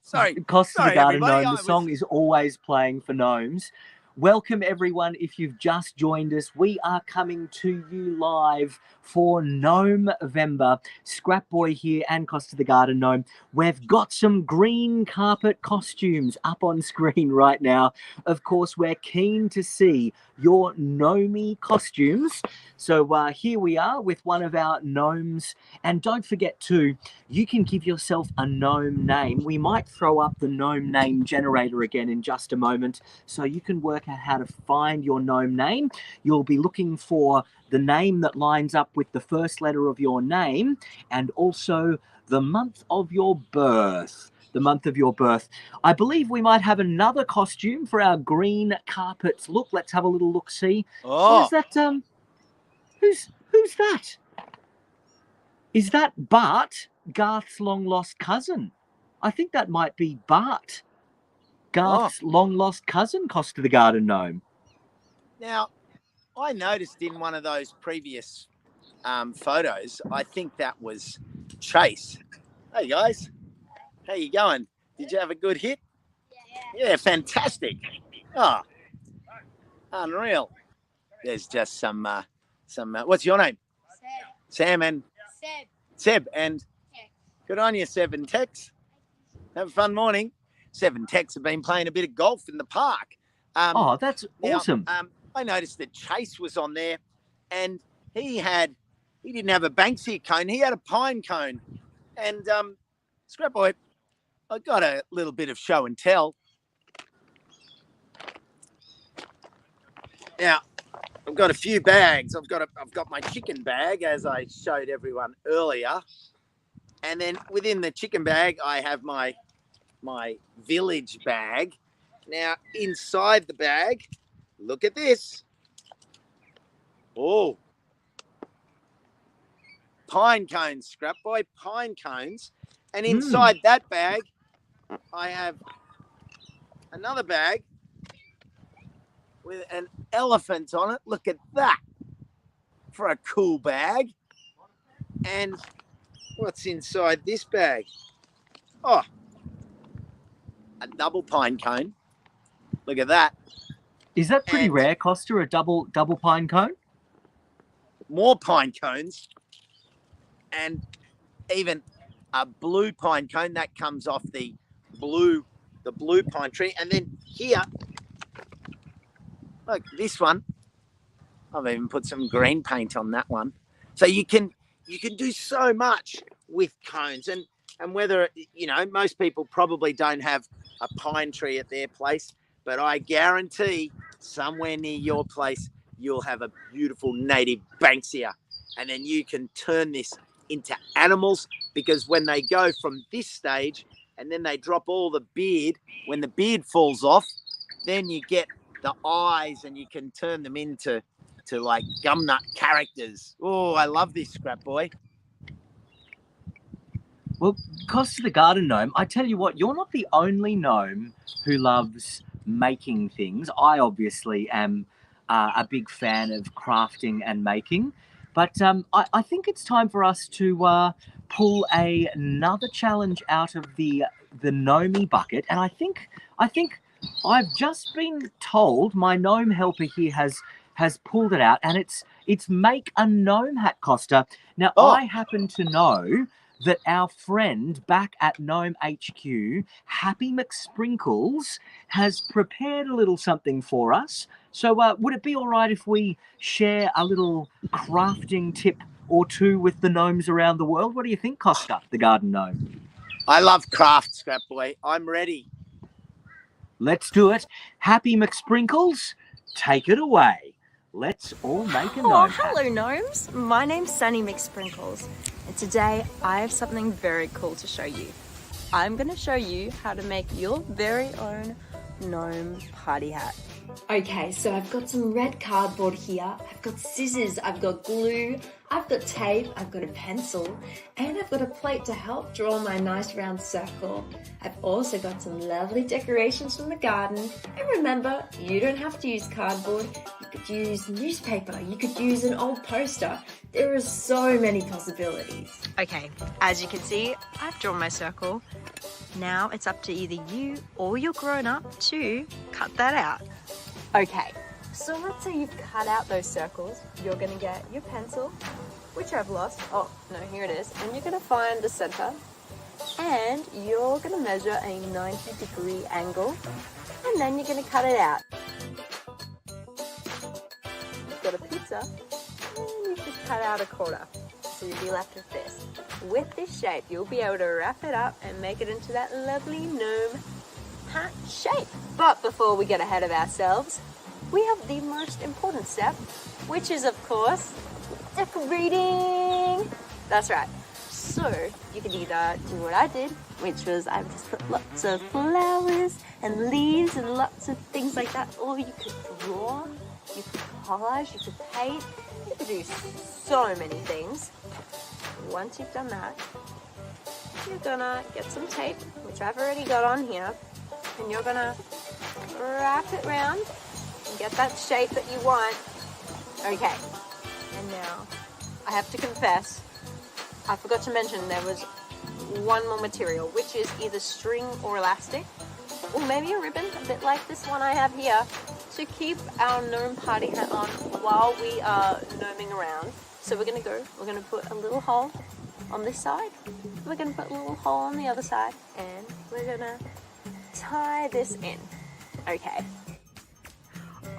S2: Sorry.
S1: Costa the garden
S2: everybody.
S1: gnome. The song is always playing for gnomes. Welcome, everyone. If you've just joined us, we are coming to you live for Gnomevember. Scrap Boy here and Costa the Garden Gnome. We've got some green carpet costumes up on screen right now. Of course, we're keen to see your gnomey costumes. So here we are with one of our gnomes. And don't forget too, you can give yourself a gnome name. We might throw up the gnome name generator again in just a moment, so you can work out how to find your gnome name. You'll be looking for the name that lines up with the first letter of your name and also the month of your birth. The month of your birth. I believe we might have another costume for our green carpets. Look, let's have a little look-see.
S2: Oh.
S1: Is that who's that? Is that Bart, Garth's long-lost cousin? I think that might be Bart, Garth's long-lost cousin, Costa the Garden Gnome.
S2: Now, I noticed in one of those previous photos, I think that was Chase. Hey, guys. How you going? Did you have a good hit? Yeah, fantastic. Oh, unreal. There's just some what's your name? Sam and Seb. And good on you, Seb and Tex. Have a fun morning. Seb and Tex have been playing a bit of golf in the park.
S1: That's awesome.
S2: I noticed that Chase was on there, and he didn't have a Banksia cone. He had a pine cone. And Scrap Boy, I got a little bit of show and tell. Now, I've got a few bags. I've got my chicken bag, as I showed everyone earlier, and then within the chicken bag, I have my village bag. Now, inside the bag, look at this. Oh, pine cones, Scrap Boy, pine cones. And inside that bag, I have another bag with an elephant on it. Look at that for a cool bag. And what's inside this bag? Oh, a double pine cone. Look at that.
S1: Is that pretty rare, Costa, a double pine cone?
S2: More pine cones. And even a blue pine cone that comes off the blue pine tree. And then here, look, this one, I've even put some green paint on that one. So you can do so much with cones, and whether, most people probably don't have a pine tree at their place, but I guarantee somewhere near your place you'll have a beautiful native Banksia, and then you can turn this into animals, because when they go from this stage and then they drop all the beard, when the beard falls off, then you get the eyes and you can turn them into like gumnut characters. Oh, I love this, Scrap Boy.
S1: Well, Costa the Garden Gnome, I tell you what, you're not the only gnome who loves making things. I obviously am a big fan of crafting and making. But I think it's time for us to pull another challenge out of the Gnome bucket. And I think I've just been told my gnome helper here has pulled it out, and it's make a gnome hat, Costa. Now, I happen to know that our friend back at Gnome HQ, Happy McSprinkles, has prepared a little something for us. So would it be all right if we share a little crafting tip or two with the gnomes around the world? What do you think, Costa, the garden gnome?
S2: I love craft, Scrap Boy. I'm ready.
S1: Let's do it. Happy McSprinkles, take it away. Let's all make a gnome hat.
S7: Hello gnomes, my name's Sunny McSprinkles, and today I have something very cool to show you. I'm going to show you how to make your very own gnome party hat.
S8: Okay, so I've got some red cardboard here, I've got scissors, I've got glue, I've got tape, I've got a pencil, and I've got a plate to help draw my nice round circle. I've also got some lovely decorations from the garden, and remember, you don't have to use cardboard, you could use newspaper, you could use an old poster. There are so many possibilities.
S7: Okay, as you can see, I've drawn my circle. Now it's up to either you or your grown-up to cut that out. Okay, so let's say you've cut out those circles. You're going to get your pencil, which I've lost. Oh, no, here it is. And you're going to find the center. And you're going to measure a 90-degree angle. And then you're going to cut it out. You've got a pizza. And you just cut out a quarter. So you'll be left with this. With this shape, you'll be able to wrap it up and make it into that lovely gnome hat shape. But before we get ahead of ourselves, we have the most important step, which is, of course, decorating. That's right. So you can either do what I did, which was I just put lots of flowers and leaves and lots of things like that, or you could draw, you could collage, you could paint, you could do so many things. Once you've done that, you're gonna get some tape, which I've already got on here, and you're gonna wrap it round and get that shape that you want. Okay, and now I have to confess, I forgot to mention there was one more material, which is either string or elastic, or maybe a ribbon, a bit like this one I have here, to keep our gnome party hat on while we are gnoming around. So we're going to put a little hole on this side, we're going to put a little hole on the other side, and we're going to tie this in. Okay.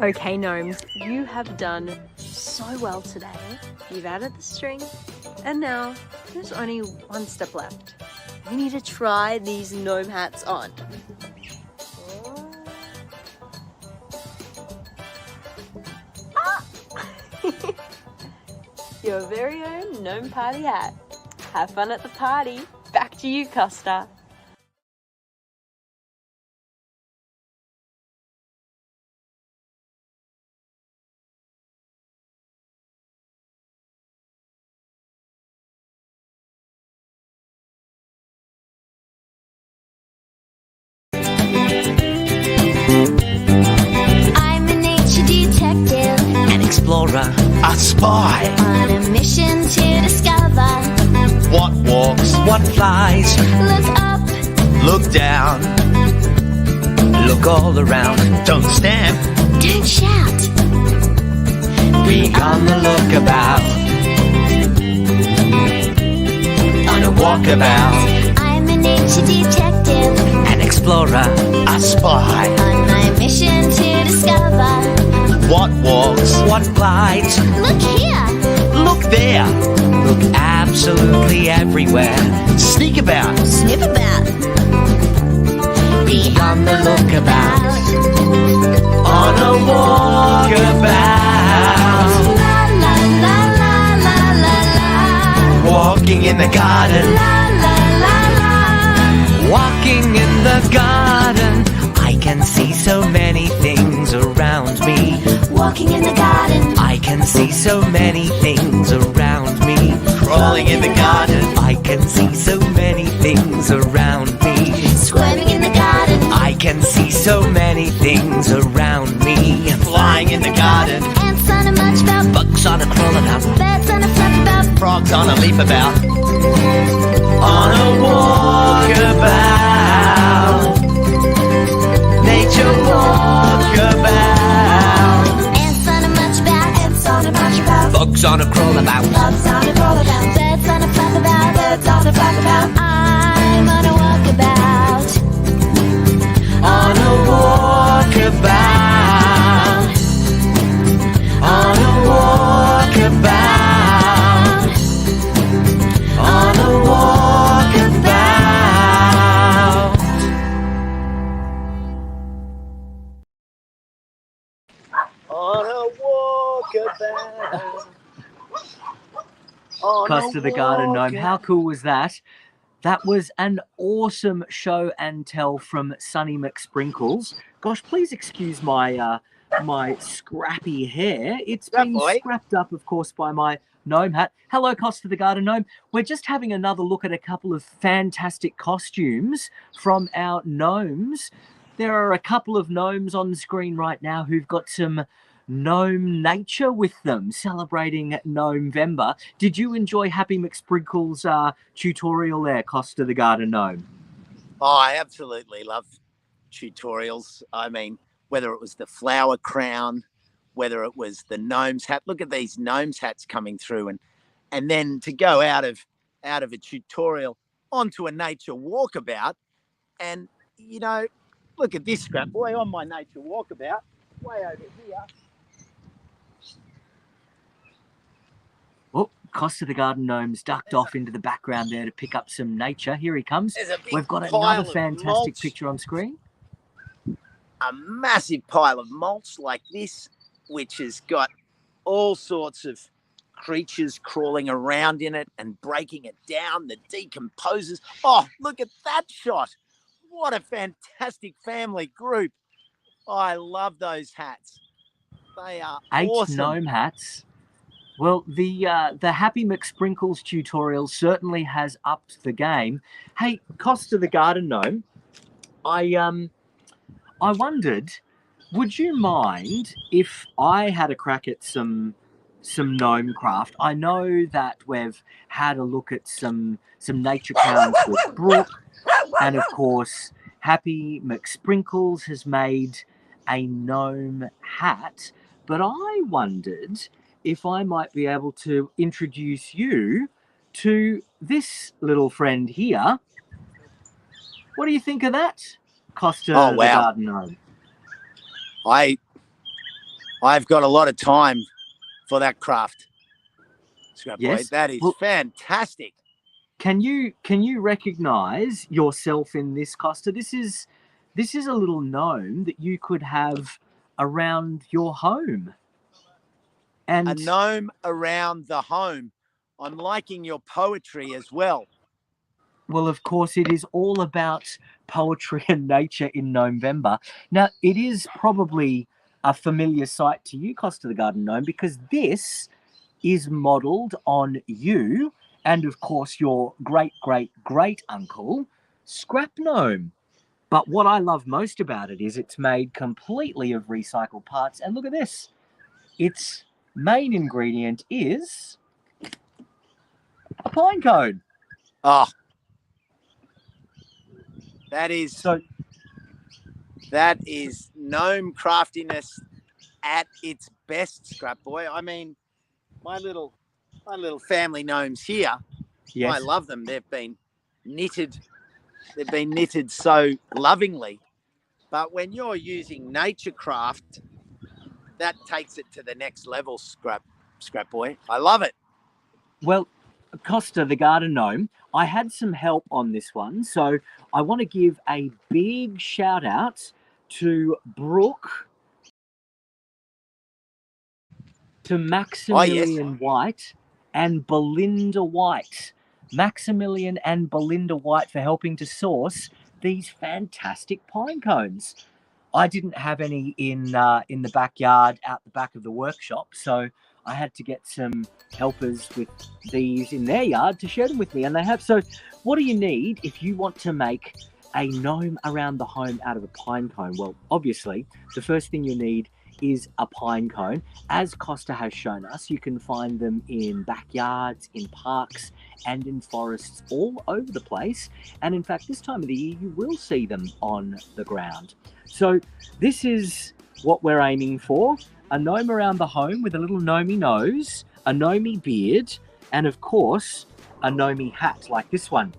S7: Okay, gnomes, you have done so well today. You've added the string, and now there's only one step left. We need to try these gnome hats on. Ah! Your very own gnome party hat. Have fun at the party. Back to you, Costa.
S9: I'm a nature detective,
S6: An explorer, a spy.
S9: on a mission to discover.
S6: What walks, what flies,
S9: Look up,
S6: look down, look all around. Don't stand,
S9: don't shout.
S6: be on the lookabout. On a walkabout,
S9: I'm a nature detective,
S6: an explorer, a spy.
S9: on my mission to discover.
S6: What walks, what flies,
S9: Look here,
S6: look there, look absolutely everywhere. Sneak about,
S9: sniff about.
S6: be on the lookabout. On a walkabout,
S9: La la la la la la la.
S6: walking in the garden,
S9: La la la la.
S6: walking in the garden. I can see so many things around me.
S9: Walking in the garden,
S6: I can see so many things around me. Crawling in the garden, I can see so many things around me.
S9: squirming in the garden,
S6: I can see so many things around me. Flying in the garden,
S9: ants on a munch belt,
S6: bugs Fox on a crawl about,
S9: Birds on a flap about,
S2: Frogs on a leap about.
S6: on a walkabout. Nature walkabout.
S9: ants on a march about, ants on a march about,
S6: Bugs on a crawl about,
S9: bugs on a crawl about, birds on a flap about, birds on a flap about. I'm on a walkabout,
S6: on a walkabout. On a walkabout. On a walkabout.
S2: On a walkabout.
S1: Costa the Garden Gnome. How cool was that? That was an awesome show and tell from Sonny McSprinkles. Gosh, please excuse my my scrappy hair. It's
S2: That
S1: been
S2: boy.
S1: scrapped up, of course, by my gnome hat. Hello, Costa the Garden Gnome. We're just having another look at a couple of fantastic costumes from our gnomes. There are a couple of gnomes on the screen right now who've got some gnome nature with them, celebrating Gnomevember. Did you enjoy Happy McSprinkle's tutorial there, Costa the Garden Gnome?
S2: Oh, I absolutely love tutorials. I mean, whether it was the flower crown, whether it was the gnome's hat. Look at these gnome's hats coming through, and then to go out of a tutorial onto a nature walkabout, and you know, look at this scrap boy on my nature walkabout, way over here.
S1: Oh, Costa the Garden Gnome's ducked off into the background there to pick up some nature. Here he comes.
S2: There's a big
S1: We've got
S2: pile
S1: another
S2: of
S1: fantastic
S2: mulch.
S1: picture on screen.
S2: A massive pile of mulch like this, which has got all sorts of creatures crawling around in it and breaking it down, that decomposes. Oh, look at that shot. What a fantastic family group. I love those hats. They are
S1: 8
S2: awesome.
S1: gnome hats. Well, the Happy McSprinkles tutorial certainly has upped the game. Hey, Costa the Garden Gnome, I wondered, would you mind if I had a crack at some gnome craft? I know that we've had a look at some nature crowns with Brooke, and of course, Happy McSprinkles has made a gnome hat. But I wondered if I might be able to introduce you to this little friend here. What do you think of that, Costa
S2: Oh,
S1: the
S2: wow.
S1: Garden Gnome?
S2: I've got a lot of time for that craft, Scrap Boy.
S1: Yes.
S2: That is
S1: Well,
S2: fantastic.
S1: Can you recognize yourself in this, Costa? This is a little gnome that you could have around your home. And
S2: A gnome around the home. I'm liking your poetry as well.
S1: well, of course, it is all about poetry and nature in Gnomevember. Now, it is probably a familiar sight to you, Costa the Garden Gnome, because this is modelled on you and, of course, your great-great-great-uncle, Scrap Gnome. But what I love most about it is it's made completely of recycled parts. And look at this. Its main ingredient is a pine cone.
S2: Oh, that is gnome craftiness at its best, Scrap Boy. I mean, my little family gnomes here.
S1: Yes.
S2: I love them. They've been knitted so lovingly. But when you're using nature craft, that takes it to the next level, Scrap Boy. I love it.
S1: Well, Costa the Garden Gnome, I had some help on this one, so I want to give a big shout out to Brooke, to Maximilian White and Belinda White. Maximilian and Belinda White for helping to source these fantastic pine cones. I didn't have any in the backyard out the back of the workshop, so I had to get some helpers with these in their yard to share them with me, and they have. So what do you need if you want to make a gnome around the home out of a pine cone? Well, obviously, the first thing you need is a pine cone. As Costa has shown us, you can find them in backyards, in parks, and in forests all over the place. And in fact, this time of the year, you will see them on the ground. So this is what we're aiming for. A gnome around the home with a little gnomey nose, a gnomey beard, and of course, a gnomey hat like this one.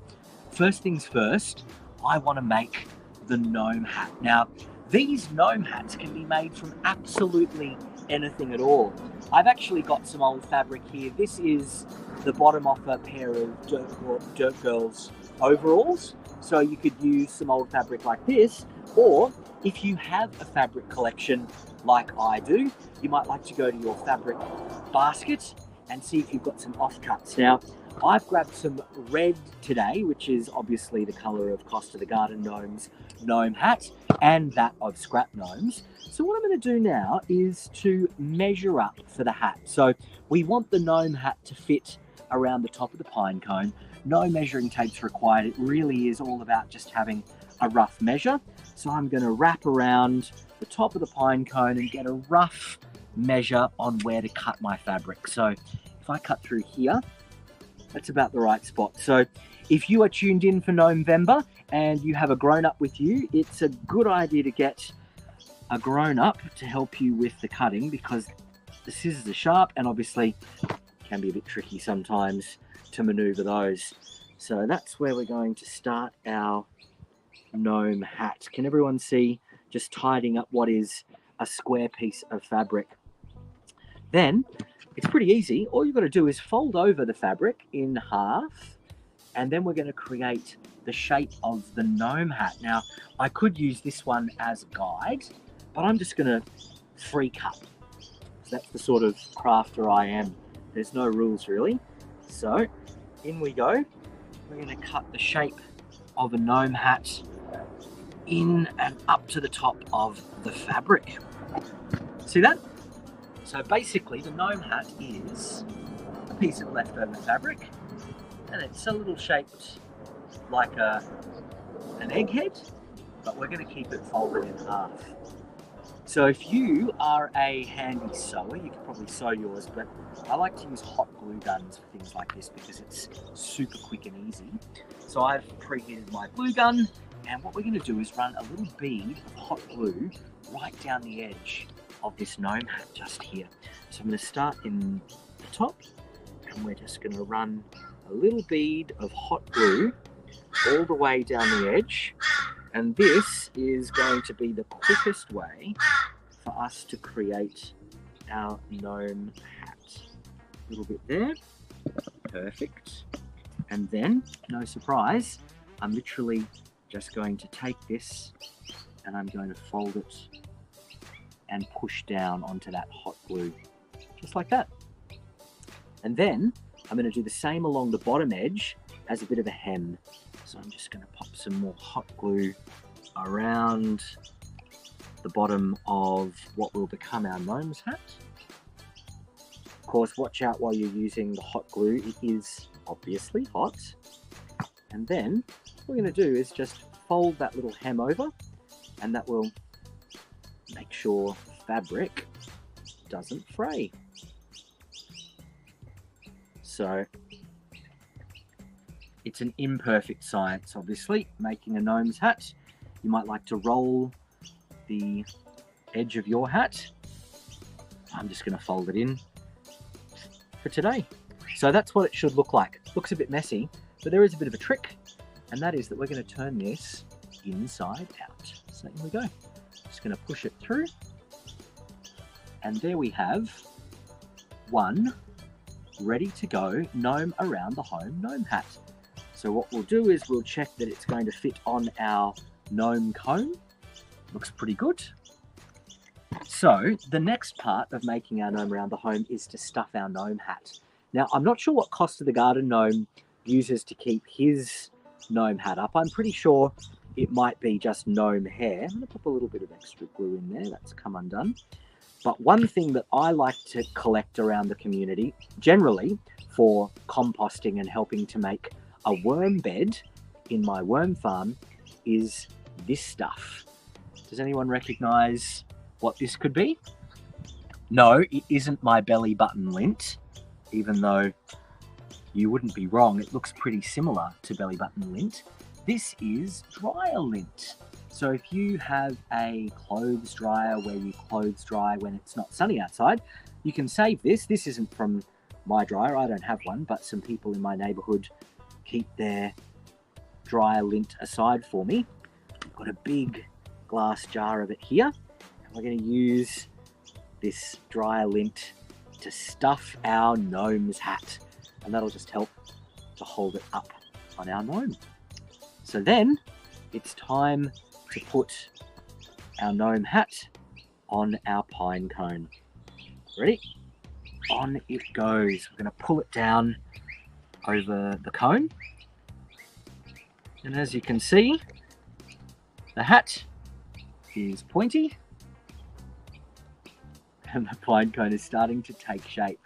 S1: First things first, I want to make the gnome hat. Now, these gnome hats can be made from absolutely anything at all. I've actually got some old fabric here. This is the bottom off a pair of Dirt Girls overalls. So you could use some old fabric like this, or if you have a fabric collection like I do, you might like to go to your fabric basket and see if you've got some offcuts. Now, I've grabbed some red today, which is obviously the colour of Costa the Garden Gnome's gnome hat and that of Scrap Gnome's. So what I'm going to do now is to measure up for the hat. So we want the gnome hat to fit around the top of the pine cone. No measuring tapes required. It really is all about just having a rough measure. So I'm going to wrap around the top of the pine cone and get a rough measure on where to cut my fabric. So if I cut through here, that's about the right spot. So if you are tuned in for GnomeVember and you have a grown-up with you, it's a good idea to get a grown-up to help you with the cutting, because the scissors are sharp and obviously can be a bit tricky sometimes to maneuver those. So that's where we're going to start our gnome hat. Can everyone see just tidying up what is a square piece of fabric? Then it's pretty easy. All you've got to do is fold over the fabric in half, and then we're going to create the shape of the gnome hat. Now, I could use this one as a guide, but I'm just going to free cut. So that's the sort of crafter I am. There's no rules really. So in we go. We're going to cut the shape of a gnome hat in and up to the top of the fabric. See that? So basically the gnome hat is a piece of leftover fabric, and it's a little shaped like an egghead, but we're going to keep it folded in half. So if you are a handy sewer, you could probably sew yours, but I like to use hot glue guns for things like this because it's super quick and easy. So I've preheated my glue gun, and what we're going to do is run a little bead of hot glue right down the edge of this gnome hat just here. So I'm going to start in the top, and we're just going to run a little bead of hot glue all the way down the edge, and this is going to be the quickest way for us to create our gnome hat. A little bit there, perfect. And then, no surprise, I'm literally just going to take this and I'm going to fold it and push down onto that hot glue, just like that. And then I'm going to do the same along the bottom edge as a bit of a hem. So I'm just going to pop some more hot glue around the bottom of what will become our gnome's hat. Of course, watch out while you're using the hot glue. It is obviously hot. And then what we're going to do is just fold that little hem over, and that will make sure the fabric doesn't fray. So it's an imperfect science, obviously, making a gnome's hat. You might like to roll the edge of your hat. I'm just going to fold it in for today. So that's what it should look like. Looks a bit messy, but there is a bit of a trick, and that is that we're going to turn this inside out. So here we go. Just going to push it through, and there we have one ready to go gnome around the home gnome hat. So what we'll do is we'll check that it's going to fit on our gnome cone. Looks pretty good. So the next part of making our gnome around the home is to stuff our gnome hat. Now, I'm not sure what Costa the Garden Gnome uses to keep his gnome hat up. I'm pretty sure it might be just gnome hair. I'm going to put a little bit of extra glue in there. That's come undone. But one thing that I like to collect around the community, generally for composting and helping to make a worm bed in my worm farm, is this stuff. Does anyone recognize what this could be? No, it isn't my belly button lint, even though you wouldn't be wrong. It looks pretty similar to belly button lint. This is dryer lint. So if you have a clothes dryer where you clothes dry when it's not sunny outside, you can save this. This isn't from my dryer, I don't have one, but some people in my neighbourhood keep their dryer lint aside for me. I've got a big glass jar of it here, and we're going to use this dryer lint to stuff our gnome's hat, and that'll just help to hold it up on our gnome. So then it's time to put our gnome hat on our pine cone. Ready? On it goes. We're going to pull it down over the cone. And as you can see, the hat is pointy and the pine cone is starting to take shape.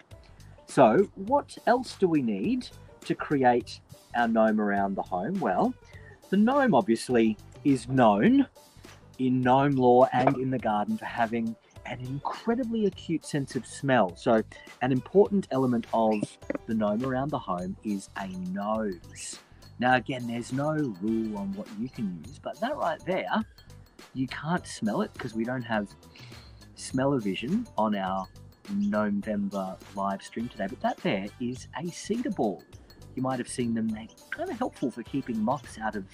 S1: So what else do we need to create our gnome around the home? Well, the gnome obviously is known in gnome lore and in the garden for having an incredibly acute sense of smell. So an important element of the gnome around the home is a nose. Now again, there's no rule on what you can use, but that right there, you can't smell it because we don't have smell-o-vision on our GnomeVember live stream today, but that there is a cedar ball. You might have seen them. They're kind of helpful for keeping moths out of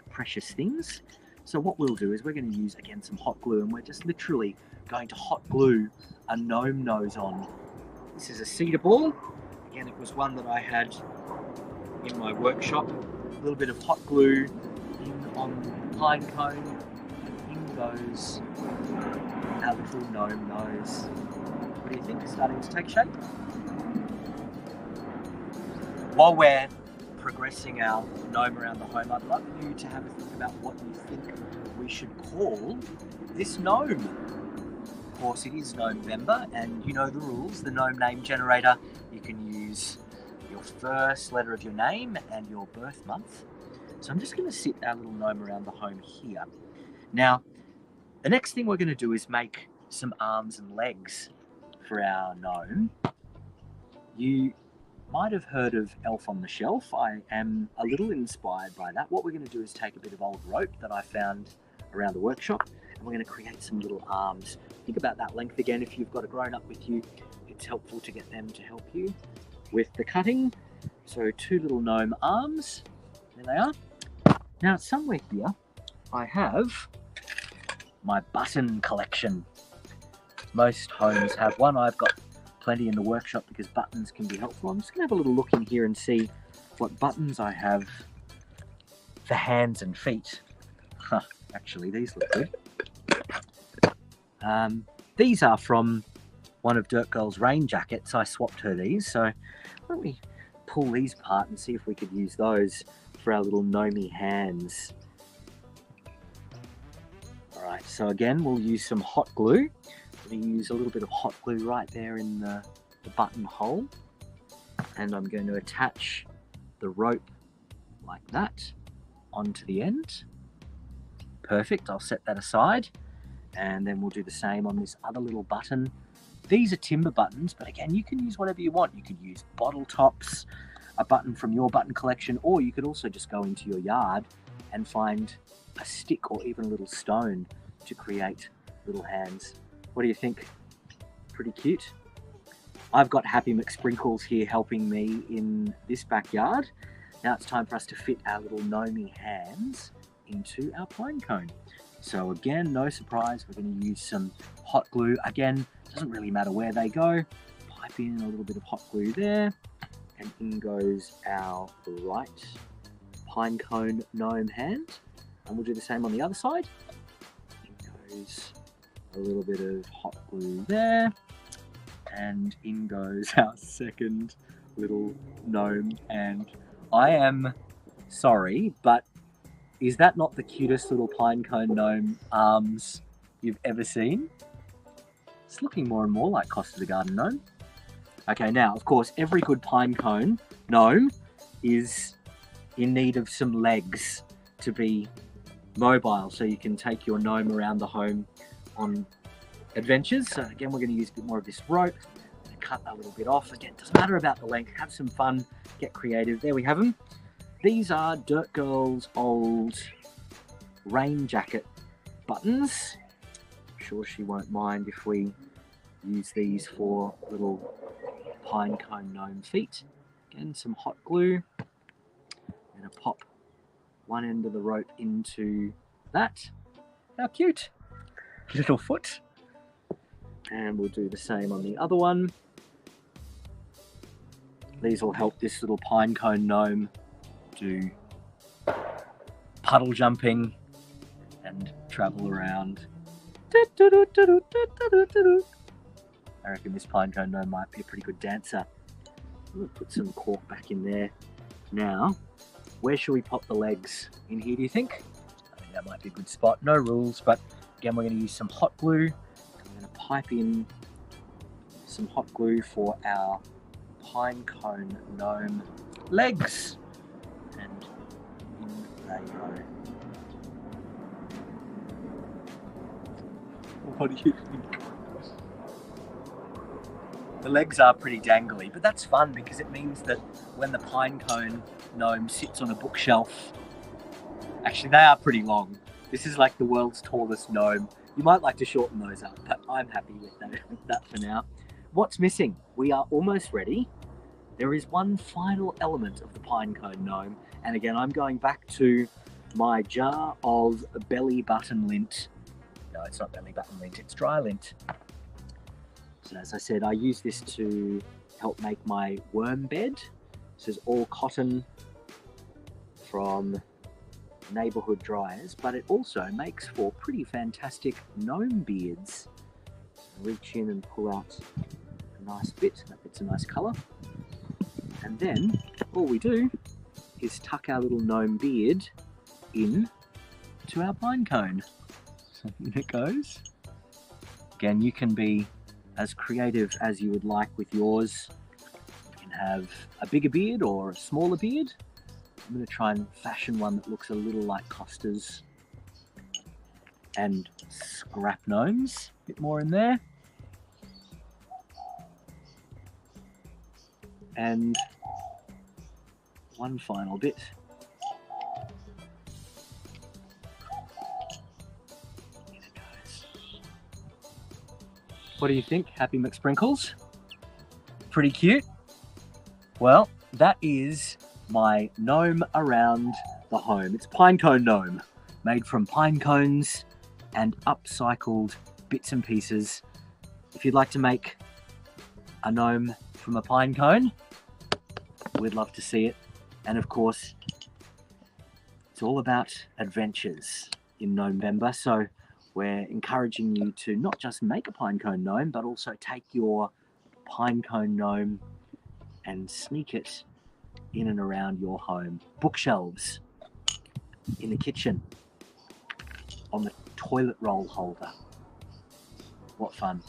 S1: precious things. So what we'll do is we're going to use, again, some hot glue, and we're just literally going to hot glue a gnome nose on. This is a cedar ball. Again, it was one that I had in my workshop. A little bit of hot glue in on the pine cone, and in goes our little gnome nose. What do you think? Starting to take shape? While we're progressing our gnome around the home, I'd love you to have a think about what you think we should call this gnome. Of course, it is GnomeVember, and you know the rules. The gnome name generator, you can use your first letter of your name and your birth month. So I'm just going to sit our little gnome around the home here. Now, the next thing we're going to do is make some arms and legs for our gnome. You might have heard of Elf on the Shelf. I am a little inspired by that. What we're going to do is take a bit of old rope that I found around the workshop, and we're going to create some little arms. Think about that length again. If you've got a grown-up with you, it's helpful to get them to help you with the cutting. So 2 little gnome arms. There they are. Now, somewhere here, I have my button collection. Most homes have one. I've got plenty in the workshop because buttons can be helpful. I'm just going to have a little look in here and see what buttons I have for hands and feet. Actually, these look good. These are from one of Dirt Girl's rain jackets. I swapped her these, so why don't we pull these apart and see if we could use those for our little gnomey hands. Alright, so again, we'll use some hot glue. I'm going to use a little bit of hot glue right there in the buttonhole, and I'm going to attach the rope like that onto the end. Perfect, I'll set that aside, and then we'll do the same on this other little button. These are timber buttons, but again, you can use whatever you want. You could use bottle tops, a button from your button collection, or you could also just go into your yard and find a stick or even a little stone to create little hands. What do you think? Pretty cute. I've got Happy McSprinkles here helping me in this backyard. Now it's time for us to fit our little gnomey hands into our pine cone. So again, no surprise, we're going to use some hot glue. Again, doesn't really matter where they go. Pipe in a little bit of hot glue there, and in goes our right pine cone gnome hand. And we'll do the same on the other side. In goes a little bit of hot glue there, and in goes our second little gnome. And I am sorry, but is that not the cutest little pine cone gnome arms you've ever seen? It's looking more and more like Costa the Garden Gnome. Okay, now, of course, every good pine cone gnome is in need of some legs to be mobile, so you can take your gnome around the home on adventures. So again, we're going to use a bit more of this rope. Cut a little bit off. Again, doesn't matter about the length. Have some fun. Get creative. There we have them. These are Dirt Girl's old rain jacket buttons. I'm sure she won't mind if we use these for little pine cone gnome feet. Again, some hot glue. I'm going to pop one end of the rope into that. How cute. Little foot. And we'll do the same on the other one. These will help this little pine cone gnome do puddle jumping and travel around. I reckon this pine cone gnome might be a pretty good dancer. We'll put some cork back in there. Now, where should we pop the legs? In here, do you think? I think that might be a good spot. No rules, but again, we're going to use some hot glue. I'm going to pipe in some hot glue for our pine cone gnome legs. And in they go. What do you think? The legs are pretty dangly, but that's fun because it means that when the pine cone gnome sits on a bookshelf, actually they are pretty long. This is like the world's tallest gnome. You might like to shorten those up, but I'm happy with that for now. What's missing? We are almost ready. There is one final element of the pine cone gnome, and again I'm going back to my jar of belly button lint. No, it's not belly button lint, it's dry lint. So as I said, I use this to help make my worm bed. This is all cotton from neighbourhood dryers, but it also makes for pretty fantastic gnome beards. Reach in and pull out a nice bit. That bit's a nice colour. And then all we do is tuck our little gnome beard in to our pine cone. So in it goes. Again, you can be as creative as you would like with yours. You can have a bigger beard or a smaller beard. I'm going to try and fashion one that looks a little like Costa's and scrapGnome's. A bit more in there. And one final bit. What do you think, Happy McSprinkles? Pretty cute? Well, that is my gnome around the home. It's pine cone gnome, made from pine cones and upcycled bits and pieces. If you'd like to make a gnome from a pine cone, we'd love to see it. And of course, it's all about adventures in GnomeVember. So we're encouraging you to not just make a pine cone gnome, but also take your pine cone gnome and sneak it in and around your home. Bookshelves, in the kitchen, on the toilet roll holder. What fun.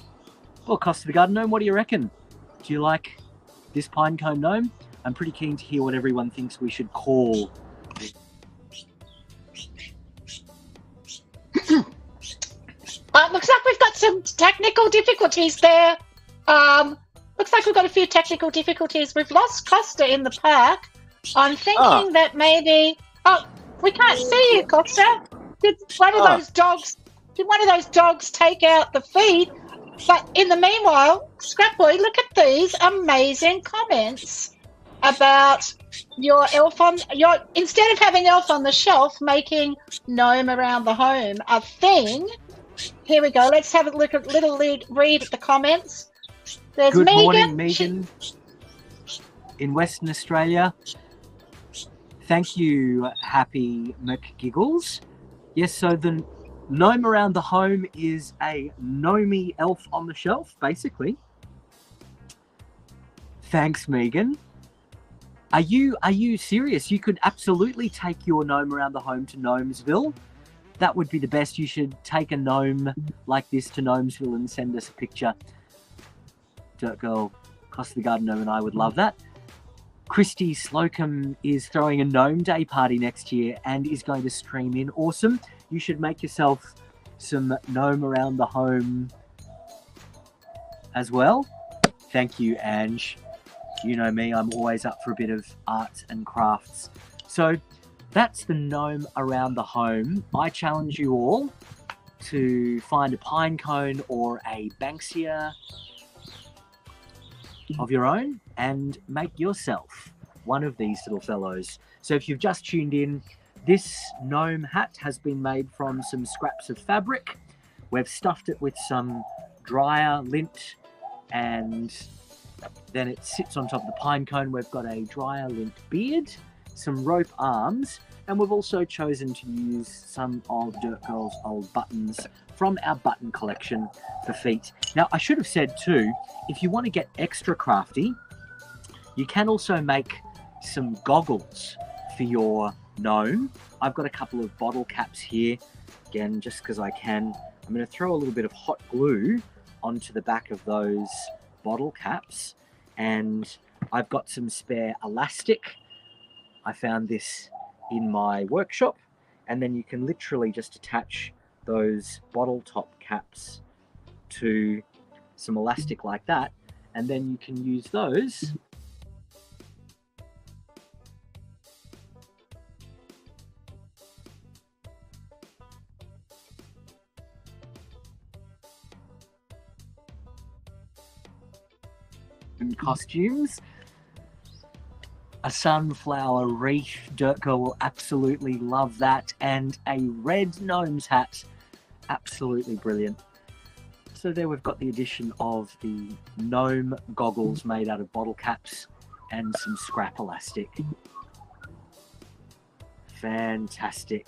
S1: Well, Costa the Garden Gnome, what do you reckon? Do you like this pine cone gnome? I'm pretty keen to hear what everyone thinks we should call it.
S3: Looks like we've got some technical difficulties there. Looks like we've got a few technical difficulties. We've lost Costa in the park. I'm thinking that maybe... Oh, we can't see you, Costa. Did one of those dogs take out the feed? But in the meanwhile, Scrap Boy, look at these amazing comments about your elf on your... Instead of having elf on the shelf, making gnome around the home a thing... Here we go. Let's have a look at read at the comments. There's
S1: Good
S3: Megan.
S1: morning, Megan, in Western Australia. Thank you, Happy McGiggles. Yes, so the gnome around the home is a gnomey elf on the shelf, basically. Thanks, Megan. Are you serious? You could absolutely take your gnome around the home to Gnomesville. That would be the best. You should take a gnome like this to Gnomesville and send us a picture. Dirt Girl, Costa the Garden Gnome and I would love that. Christy Slocum is throwing a Gnome Day party next year and is going to stream in. Awesome. You should make yourself some gnome around the home as well. Thank you, Ange. You know me, I'm always up for a bit of arts and crafts. So that's the gnome around the home. I challenge you all to find a pine cone or a Banksia of your own and make yourself one of these little fellows. So if you've just tuned in, this gnome hat has been made from some scraps of fabric. We've stuffed it with some dryer lint, and then it sits on top of the pine cone. We've got a dryer lint beard, some rope arms, and we've also chosen to use some of Dirt Girl's old buttons from our button collection for feet. Now, I should have said too, if you want to get extra crafty, you can also make some goggles for your gnome. I've got a couple of bottle caps here, again, just because I can. I'm going to throw a little bit of hot glue onto the back of those bottle caps, and I've got some spare elastic. I found this in my workshop, and then you can literally just attach those bottle top caps to some elastic like that, and then you can use those costumes. A sunflower wreath, Dirt Girl will absolutely love that, and a red gnome's hat, absolutely brilliant. So there we've got the addition of the gnome goggles made out of bottle caps and some scrap elastic. Fantastic.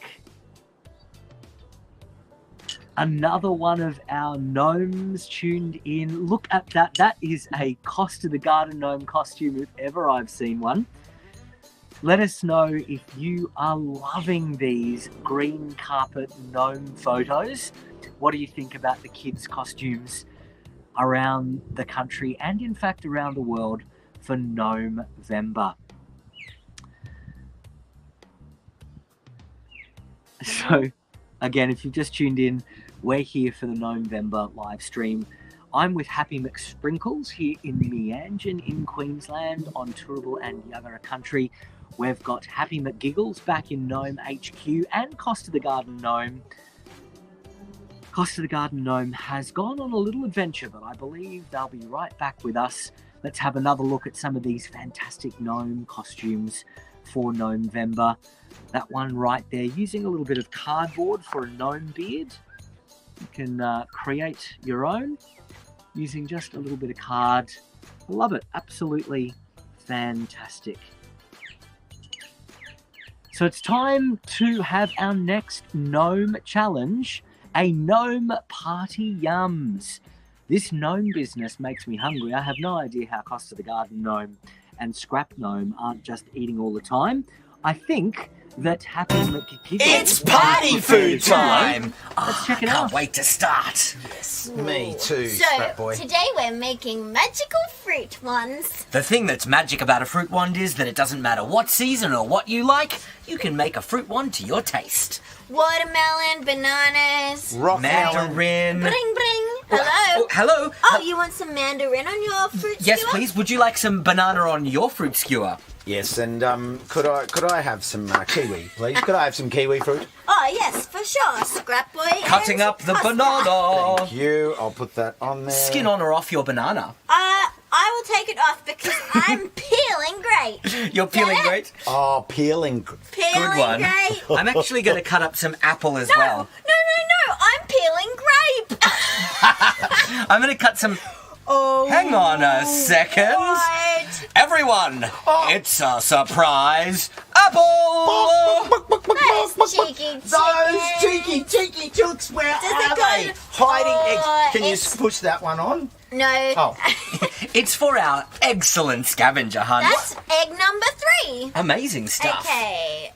S1: Another one of our gnomes tuned in. Look at that. That is a Costa the Garden Gnome costume if ever I've seen one. Let us know if you are loving these green carpet gnome photos. What do you think about the kids' costumes around the country and in fact around the world for GnomeVember? So again, if you've just tuned in, we're here for the GnomeVember live stream. I'm with Happy McSprinkles here in Meanjin in Queensland on Turrbal and Yagara country. We've got Happy McGiggles back in Gnome HQ and Costa the Garden Gnome. Costa the Garden Gnome has gone on a little adventure, but I believe they'll be right back with us. Let's have another look at some of these fantastic gnome costumes for GnomeVember. That one right there, using a little bit of cardboard for a gnome beard. You can create your own using just a little bit of card. I love it. Absolutely fantastic. So it's time to have our next gnome challenge, a Gnome Party Yums. This gnome business makes me hungry. I have no idea how Costa the Garden Gnome and Scrap Gnome aren't just eating all the time. I think that Happy McGiggles...
S10: It's party food time!
S1: Let's check it out.
S10: Can't wait to start. Yes, me too,
S11: So,
S10: Scrap Boy.
S11: today we're making magical fruit ones.
S10: The thing that's magic about a fruit wand is that it doesn't matter what season or what you like, you can make a fruit wand to your taste.
S11: Watermelon, bananas,
S10: Mandarin.
S11: bring. Hello.
S10: Oh, hello.
S11: Oh, you want some mandarin on your fruit
S10: Yes,
S11: skewer?
S10: please. Would you like some banana on your fruit skewer?
S2: Yes, and could I have some kiwi, please? Could I have some kiwi fruit?
S11: Oh, yes, for sure, Scrap Boy.
S10: Cutting
S11: and
S10: up the
S11: Costa.
S10: banana.
S2: Thank you. I'll put that on there.
S10: Skin on or off your banana.
S11: I will take it off because I'm peeling great.
S10: You're peeling great.
S2: Oh, peeling.
S11: Peeling
S10: Good one.
S11: great.
S10: I'm actually going to cut up some apple as well.
S11: No, I'm peeling grape.
S10: I'm going to cut some...
S11: Oh,
S10: hang on a second.
S11: what?
S10: Everyone, it's a surprise apple!
S11: Those cheeky chickens.
S2: cheeky chooks, where
S11: Does
S2: are
S11: it
S2: they?
S11: go-
S2: Hiding
S11: Oh,
S2: eggs. Can you
S11: it's-
S2: push that one on?
S11: No.
S2: Oh,
S10: It's for our excellent scavenger hunt.
S11: That's egg number 3.
S10: Amazing stuff.
S11: Okay.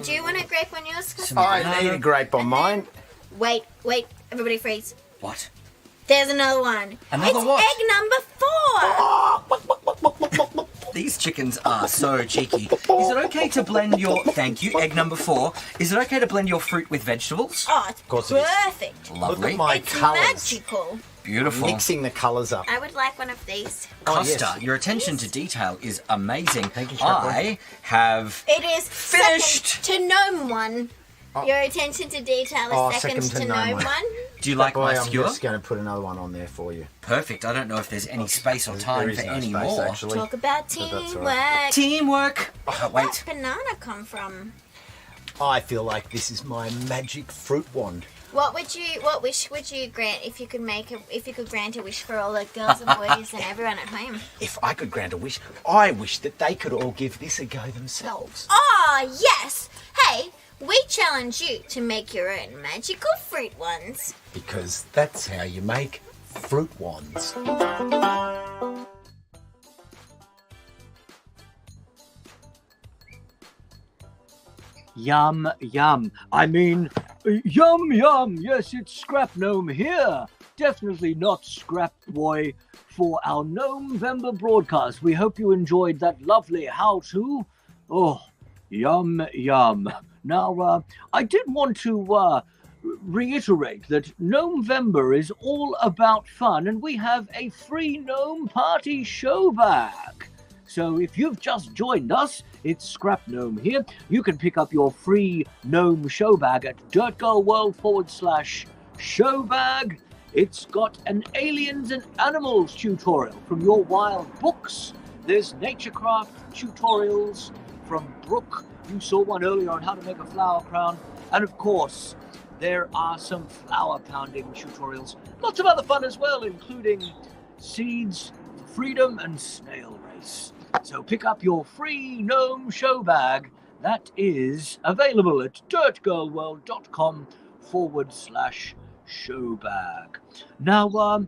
S11: Do you want a grape on yours? Costa?
S2: I need a grape on mine.
S11: Wait. Everybody freeze.
S10: What?
S11: There's another one.
S10: Another
S11: it's
S10: what?
S11: egg number 4.
S10: These chickens are so cheeky. Is it okay to blend your... Thank you, egg number 4. Is it okay to blend your fruit with vegetables?
S11: Oh, it's
S2: course it is.
S11: perfect.
S10: Lovely.
S2: Look at my
S11: It's
S2: colours.
S11: magical.
S10: Beautiful.
S2: Mixing the colours up.
S11: I would like one of these.
S10: Costa, your attention to detail is amazing.
S2: Thank you,
S10: I have
S11: It is
S10: finished.
S11: second to gnome one. Your attention to detail is second to gnome one.
S10: Do you like my
S2: I'm
S10: skewer?
S2: just going to put another one on there for you.
S10: Perfect. I don't know if there's any space or time
S2: There
S10: for
S2: is no
S10: any
S2: space,
S10: more.
S2: actually.
S11: Talk about
S2: But that's
S11: teamwork.
S2: all right.
S10: Teamwork. Oh,
S11: Where'd
S10: wait.
S11: that banana come from?
S2: I feel like this is my magic fruit wand.
S11: What wish would you grant if you could grant a wish for all the girls and boys and everyone at home?
S2: If I could grant a wish, I wish that they could all give this a go themselves.
S11: Oh yes! Hey, we challenge you to make your own magical fruit ones.
S2: Because that's how you make fruit wands.
S1: Yum, yum. I mean, yum, yum. Yes, it's scrapGnome here. Definitely not Scrap Boy for our GnomeVember broadcast. We hope you enjoyed that lovely how-to. Oh, yum, yum. Now, I did want to reiterate that GnomeVember is all about fun, and we have a free Gnome Party show back. So if you've just joined us, it's scrapGnome here. You can pick up your free Gnome show bag at dirtgirlworld/show bag. It's got an aliens and animals tutorial from your wild books. There's naturecraft tutorials from Brooke. You saw one earlier on how to make a flower crown. And of course, there are some flower pounding tutorials. Lots of other fun as well, including seeds, freedom, and snail race. So pick up your free Gnome show bag. That is available at dirtgirlworld.com/show bag. Now,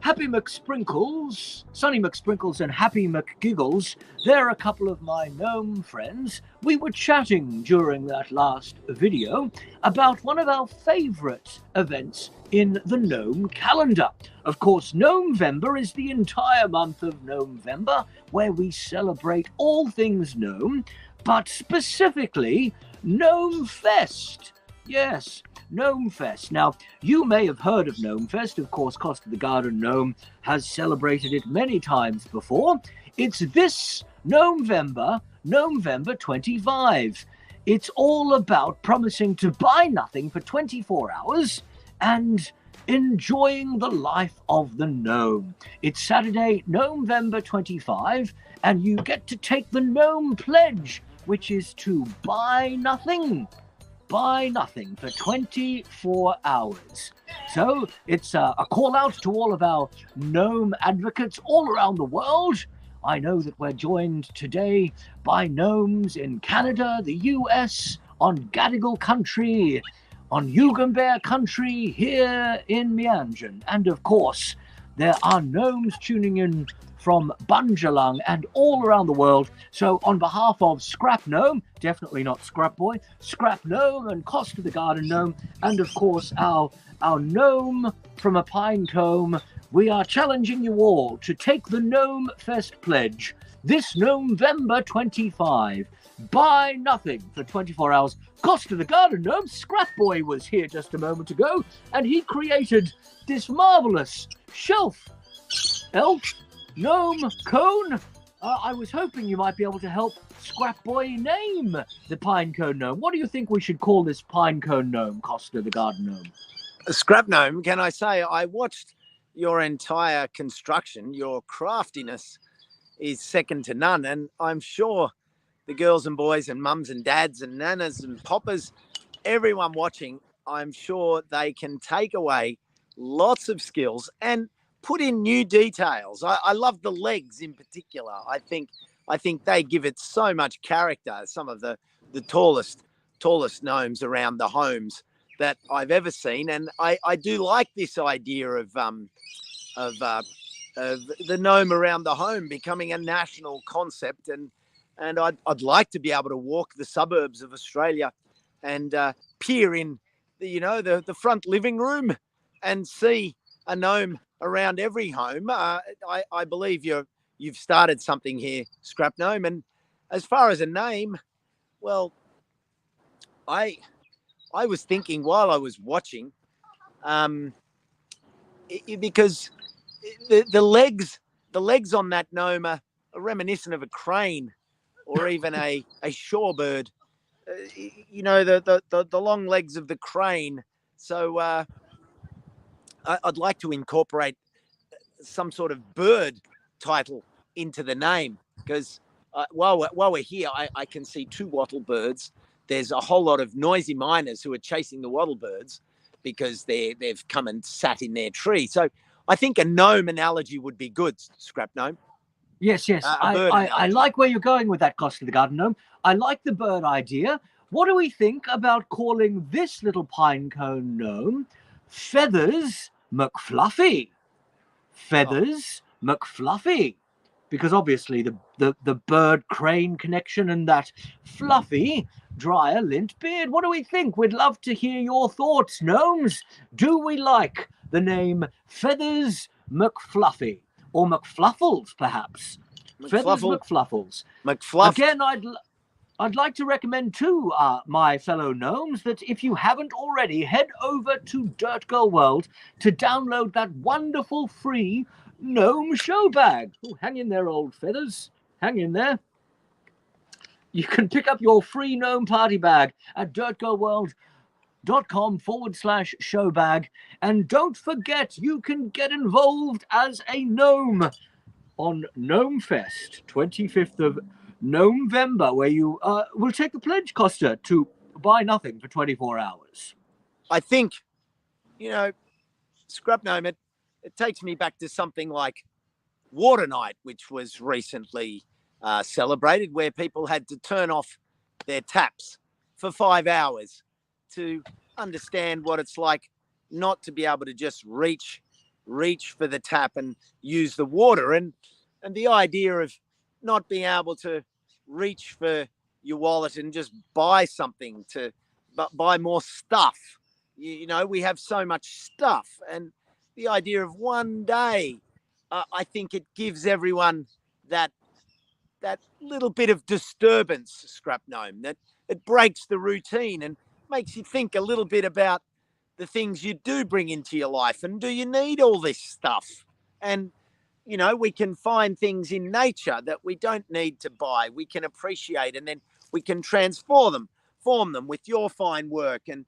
S1: Happy McSprinkles, Sonny McSprinkles and Happy McGiggles, they're a couple of my gnome friends. We were chatting during that last video about one of our favourite events in the gnome calendar. Of course, GnomeVember is the entire month of Gnomevember, where we celebrate all things gnome, but specifically Gnome Fest. Yes, Gnome Fest. Now, you may have heard of Gnome Fest. Of course, Costa the Garden Gnome has celebrated it many times before. It's this Gnomevember, Gnomevember 25. It's all about promising to buy nothing for 24 hours and enjoying the life of the gnome. It's Saturday, Gnomevember 25, and you get to take the Gnome Pledge, which is to buy nothing. Buy nothing for 24 hours. So it's a call out to all of our gnome advocates all around the world. I know that we're joined today by gnomes in Canada, the US, on Gadigal country, on Yugambeh country, here in Mianjin. And of course, there are gnomes tuning in from Bunjalung and all around the world. So on behalf of scrapGnome, definitely not Scrap Boy, scrapGnome and Costa the Garden Gnome, and of course our gnome from a pine comb, we are challenging you all to take the Gnome Fest pledge this Gnomevember 25. Buy nothing for 24 hours. Costa the Garden Gnome, Scrap Boy was here just a moment ago, and he created this marvelous shelf elf gnome cone. I was hoping you might be able to help Scrap Boy name the pine cone gnome. What do you think we should call this pine cone gnome, Costa the Garden Gnome?
S2: scrapGnome, can I say I watched your entire construction. Your craftiness is second to none, and I'm sure the girls and boys and mums and dads and nanas and poppers, everyone watching, I'm sure they can take away lots of skills and put in new details. I love the legs in particular. I think they give it so much character. Some of the tallest gnomes around the homes that I've ever seen, and I do like this idea of the gnome around the home becoming a national concept, and I'd like to be able to walk the suburbs of Australia and peer in the front living room and see a gnome around every home. I believe you've started something here, scrapGnome. And as far as a name, well, I was thinking while I was watching, because the legs on that gnome are reminiscent of a crane or even a shorebird. You know, the long legs of the crane. So I'd like to incorporate some sort of bird title into the name, because while we're here, I can see 2 wattle birds. There's a whole lot of noisy miners who are chasing the wattle birds because they've come and sat in their tree. So I think a gnome analogy would be good, Scrap Gnome.
S1: Yes, yes.
S2: A bird
S1: I
S2: analogy.
S1: like where you're going with that, Costa the Garden Gnome. I like the bird idea. What do we think about calling this little pine cone gnome Feathers McFluffy? Feathers McFluffy. Because obviously the bird crane connection and that fluffy dryer lint beard. What do we think? We'd love to hear your thoughts, gnomes. Do we like the name Feathers McFluffy? Or McFluffles, perhaps? Feathers McFluffles.
S2: McFluff.
S1: Again, I'd like to recommend to my fellow gnomes that if you haven't already, head over to Dirt Girl World to download that wonderful free gnome show bag. Oh, hang in there, old feathers. Hang in there. You can pick up your free Gnome Party bag at dirtgirlworld.com/show bag. And don't forget, you can get involved as a gnome on Gnomefest, 25th of Gnomevember, where you will take the pledge, Costa, to buy nothing for 24 hours.
S2: I think, you know, Scrap Gnome, it takes me back to something like Water Night, which was recently celebrated, where people had to turn off their taps for 5 hours to understand what it's like not to be able to just reach for the tap and use the water. And the idea of not being able to reach for your wallet and just buy something, to buy more stuff. You know, we have so much stuff, and the idea of one day, I think it gives everyone that little bit of disturbance, Scrap Gnome, that it breaks the routine and makes you think a little bit about the things you do bring into your life, and do you need all this stuff? And you know, we can find things in nature that we don't need to buy. We can appreciate, and then we can form them with your fine work. And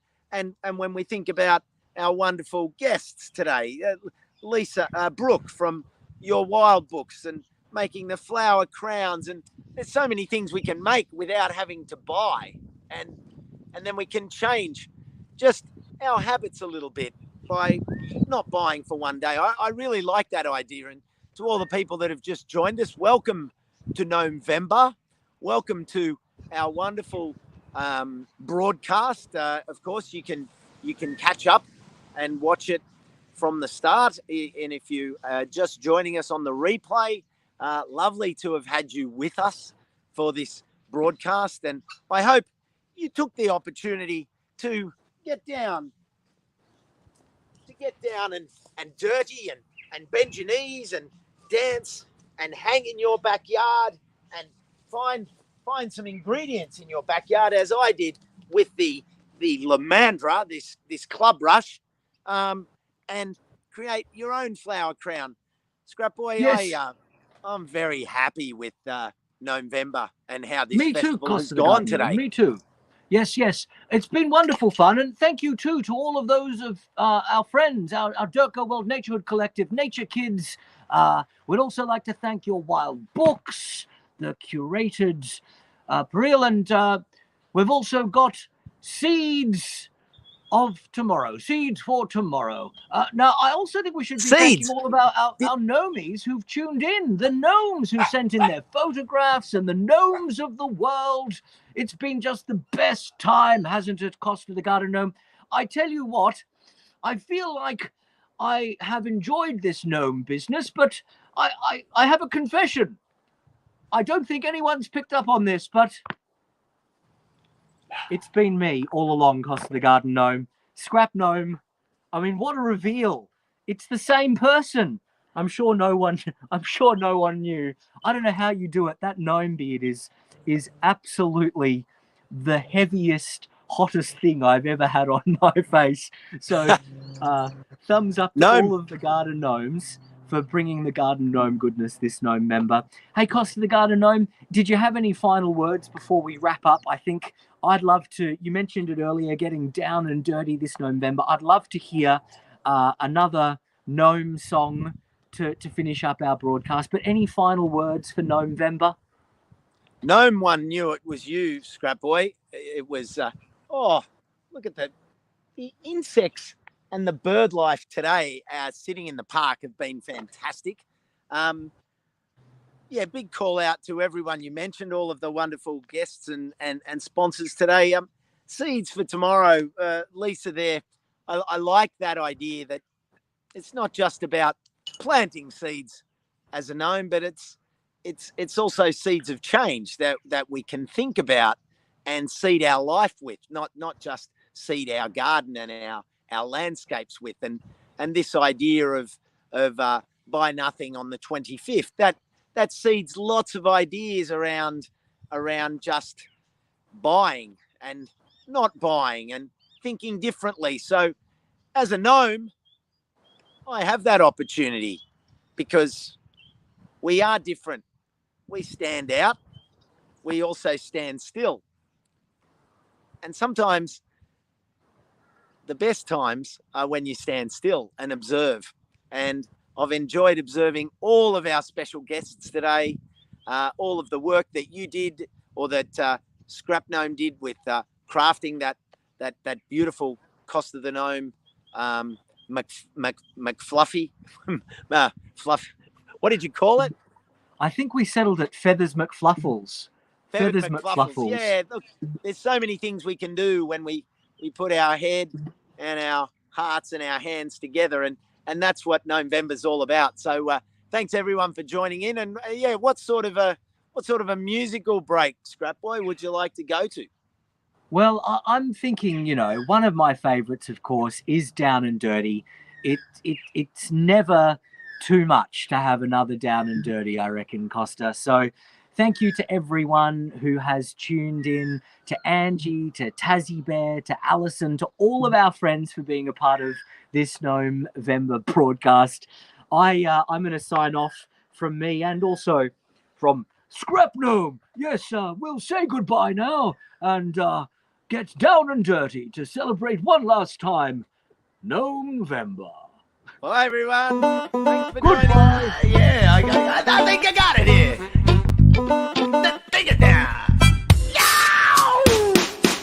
S2: when we think about our wonderful guests today, Lisa Brooke from Your Wild Books, and making the flower crowns, and there's so many things we can make without having to buy, and then we can change just our habits a little bit by not buying for one day. I really like that idea. And to all the people that have just joined us, welcome to GnomeVember. Welcome to our wonderful broadcast. Of course, you can catch up and watch it from the start. And if you are just joining us on the replay, lovely to have had you with us for this broadcast. And I hope you took the opportunity to get down and dirty and bend your knees and dance and hang in your backyard and find some ingredients in your backyard, as I did with the Lamandra, this club rush, and create your own flower crown. Scrap Boy, yes. I'm very happy with Gnomevember and how this festival has gone today.
S1: Me too. Yes, yes. It's been wonderful fun. And thank you, too, to all of those of our friends, our Dirt Girl World Naturehood Collective, Nature Kids. We'd also like to thank Your Wild Books, the curated Peril. And we've also got Seeds of Tomorrow, Seeds for Tomorrow. Now, I also think we should be thanking all of our gnomies who've tuned in, the gnomes who sent in their photographs, and the gnomes of the world. It's been just the best time, hasn't it, Costa the Garden Gnome? I tell you what, I feel like I have enjoyed this gnome business, but I have a confession. I don't think anyone's picked up on this, but it's been me all along, Costa the Garden Gnome. Scrap Gnome. I mean, what a reveal. It's the same person. I'm sure no one knew. I don't know how you do it. That gnome beard is absolutely the heaviest hottest thing I've ever had on my face. So thumbs up to all of the garden gnomes for bringing the garden gnome goodness this Gnomevember. Hey, Costa the garden gnome, did you have any final words before we wrap up? I think I'd love to, you mentioned it earlier, getting down and dirty this Gnomevember. I'd love to hear another gnome song to finish up our broadcast. But any final words for Gnomevember?
S2: Gnome one knew it was you, Scrap Boy. It was, look at the insects and the bird life today sitting in the park have been fantastic. Big call out to everyone you mentioned, all of the wonderful guests and sponsors today. Seeds for tomorrow, Lisa there. I like that idea that it's not just about planting seeds as a gnome, but it's also seeds of change that we can think about and seed our life with, not just seed our garden and our landscapes with. And this idea of buy nothing on the 25th, that seeds lots of ideas around just buying and not buying and thinking differently. So as a gnome, I have that opportunity because we are different. We stand out. We also stand still. And sometimes the best times are when you stand still and observe. And I've enjoyed observing all of our special guests today, all of the work that you did or that Scrap Gnome did with crafting that beautiful Costa the Gnome McFluffy. Fluff. What did you call it?
S1: I think we settled at Feathers McFluffles. Feathers McFluffles.
S2: Yeah, look, there's so many things we can do when we put our head and our hearts and our hands together, and that's what Gnomevember's all about. So thanks everyone for joining in. And what sort of a musical break, Scrap Boy, would you like to go to?
S1: Well, I'm thinking, one of my favourites, of course, is Down and Dirty. It's never too much to have another Down and Dirty, I reckon, Costa. So thank you to everyone who has tuned in, to Angie, to Tassie Bear, to Alison, to all of our friends for being a part of this Gnomevember broadcast. I'm going to sign off from me and also from Scrap Gnome. Yes, we'll say goodbye now and get down and dirty to celebrate one last time Gnomevember.
S2: Bye, everyone. Thanks for joining us. Yeah, I think I got it here. Take it down. Yow!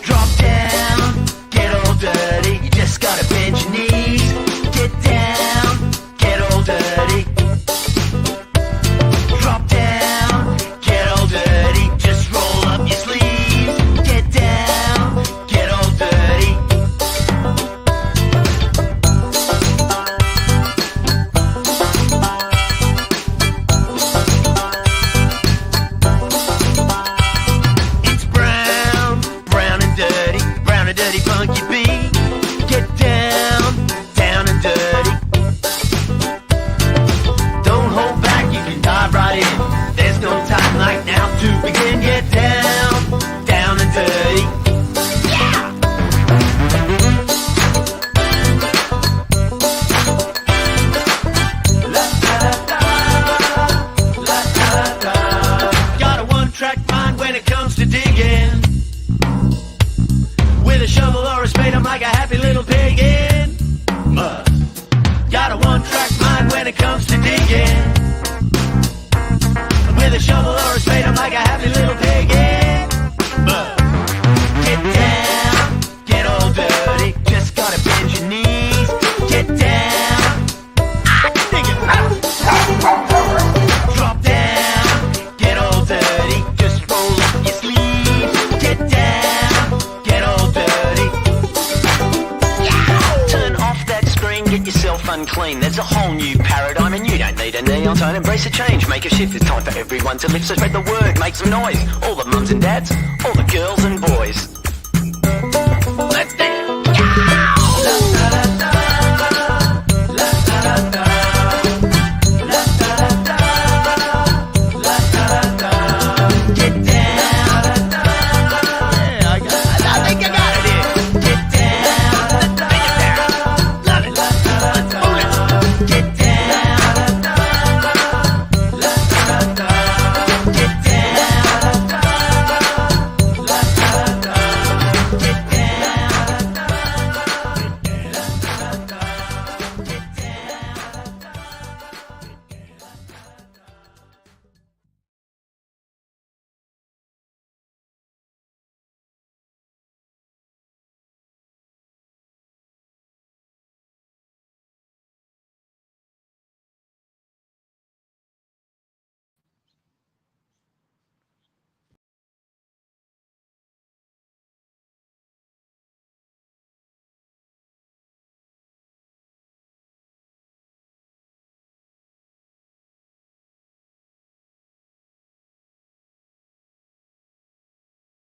S6: Drop down, get all dirty. You just gotta bend your knees. Get down, get all dirty. Drop down, get all dirty. Just roll up your sleeves. Get down, get all dirty. It's brown, brown and dirty funky beat. Get down, down and dirty. Don't hold back, you can dive right in. There's no time like now to begin. Get down, down and dirty. Yeah! Got a one-track mind when it comes to digging. With a shovel or a spade, I'm like a happy little pig in mud. Got a one-track mind when it comes to digging. With a shovel or a spade, I'm like a happy little pig in mud. Get down, get all dirty. Just gotta bend your knees. Get down, dig it. Drop down, get all dirty. Just roll up your sleeves. Get down, get all dirty. Turn off that screen, get yourself unclean. There's a whole new paradigm and you don't need a neon tone. Embrace a change, make a shift. It's time for everyone to lift. So spread the word, make some noise. All the mums and dads, all the girls and boys.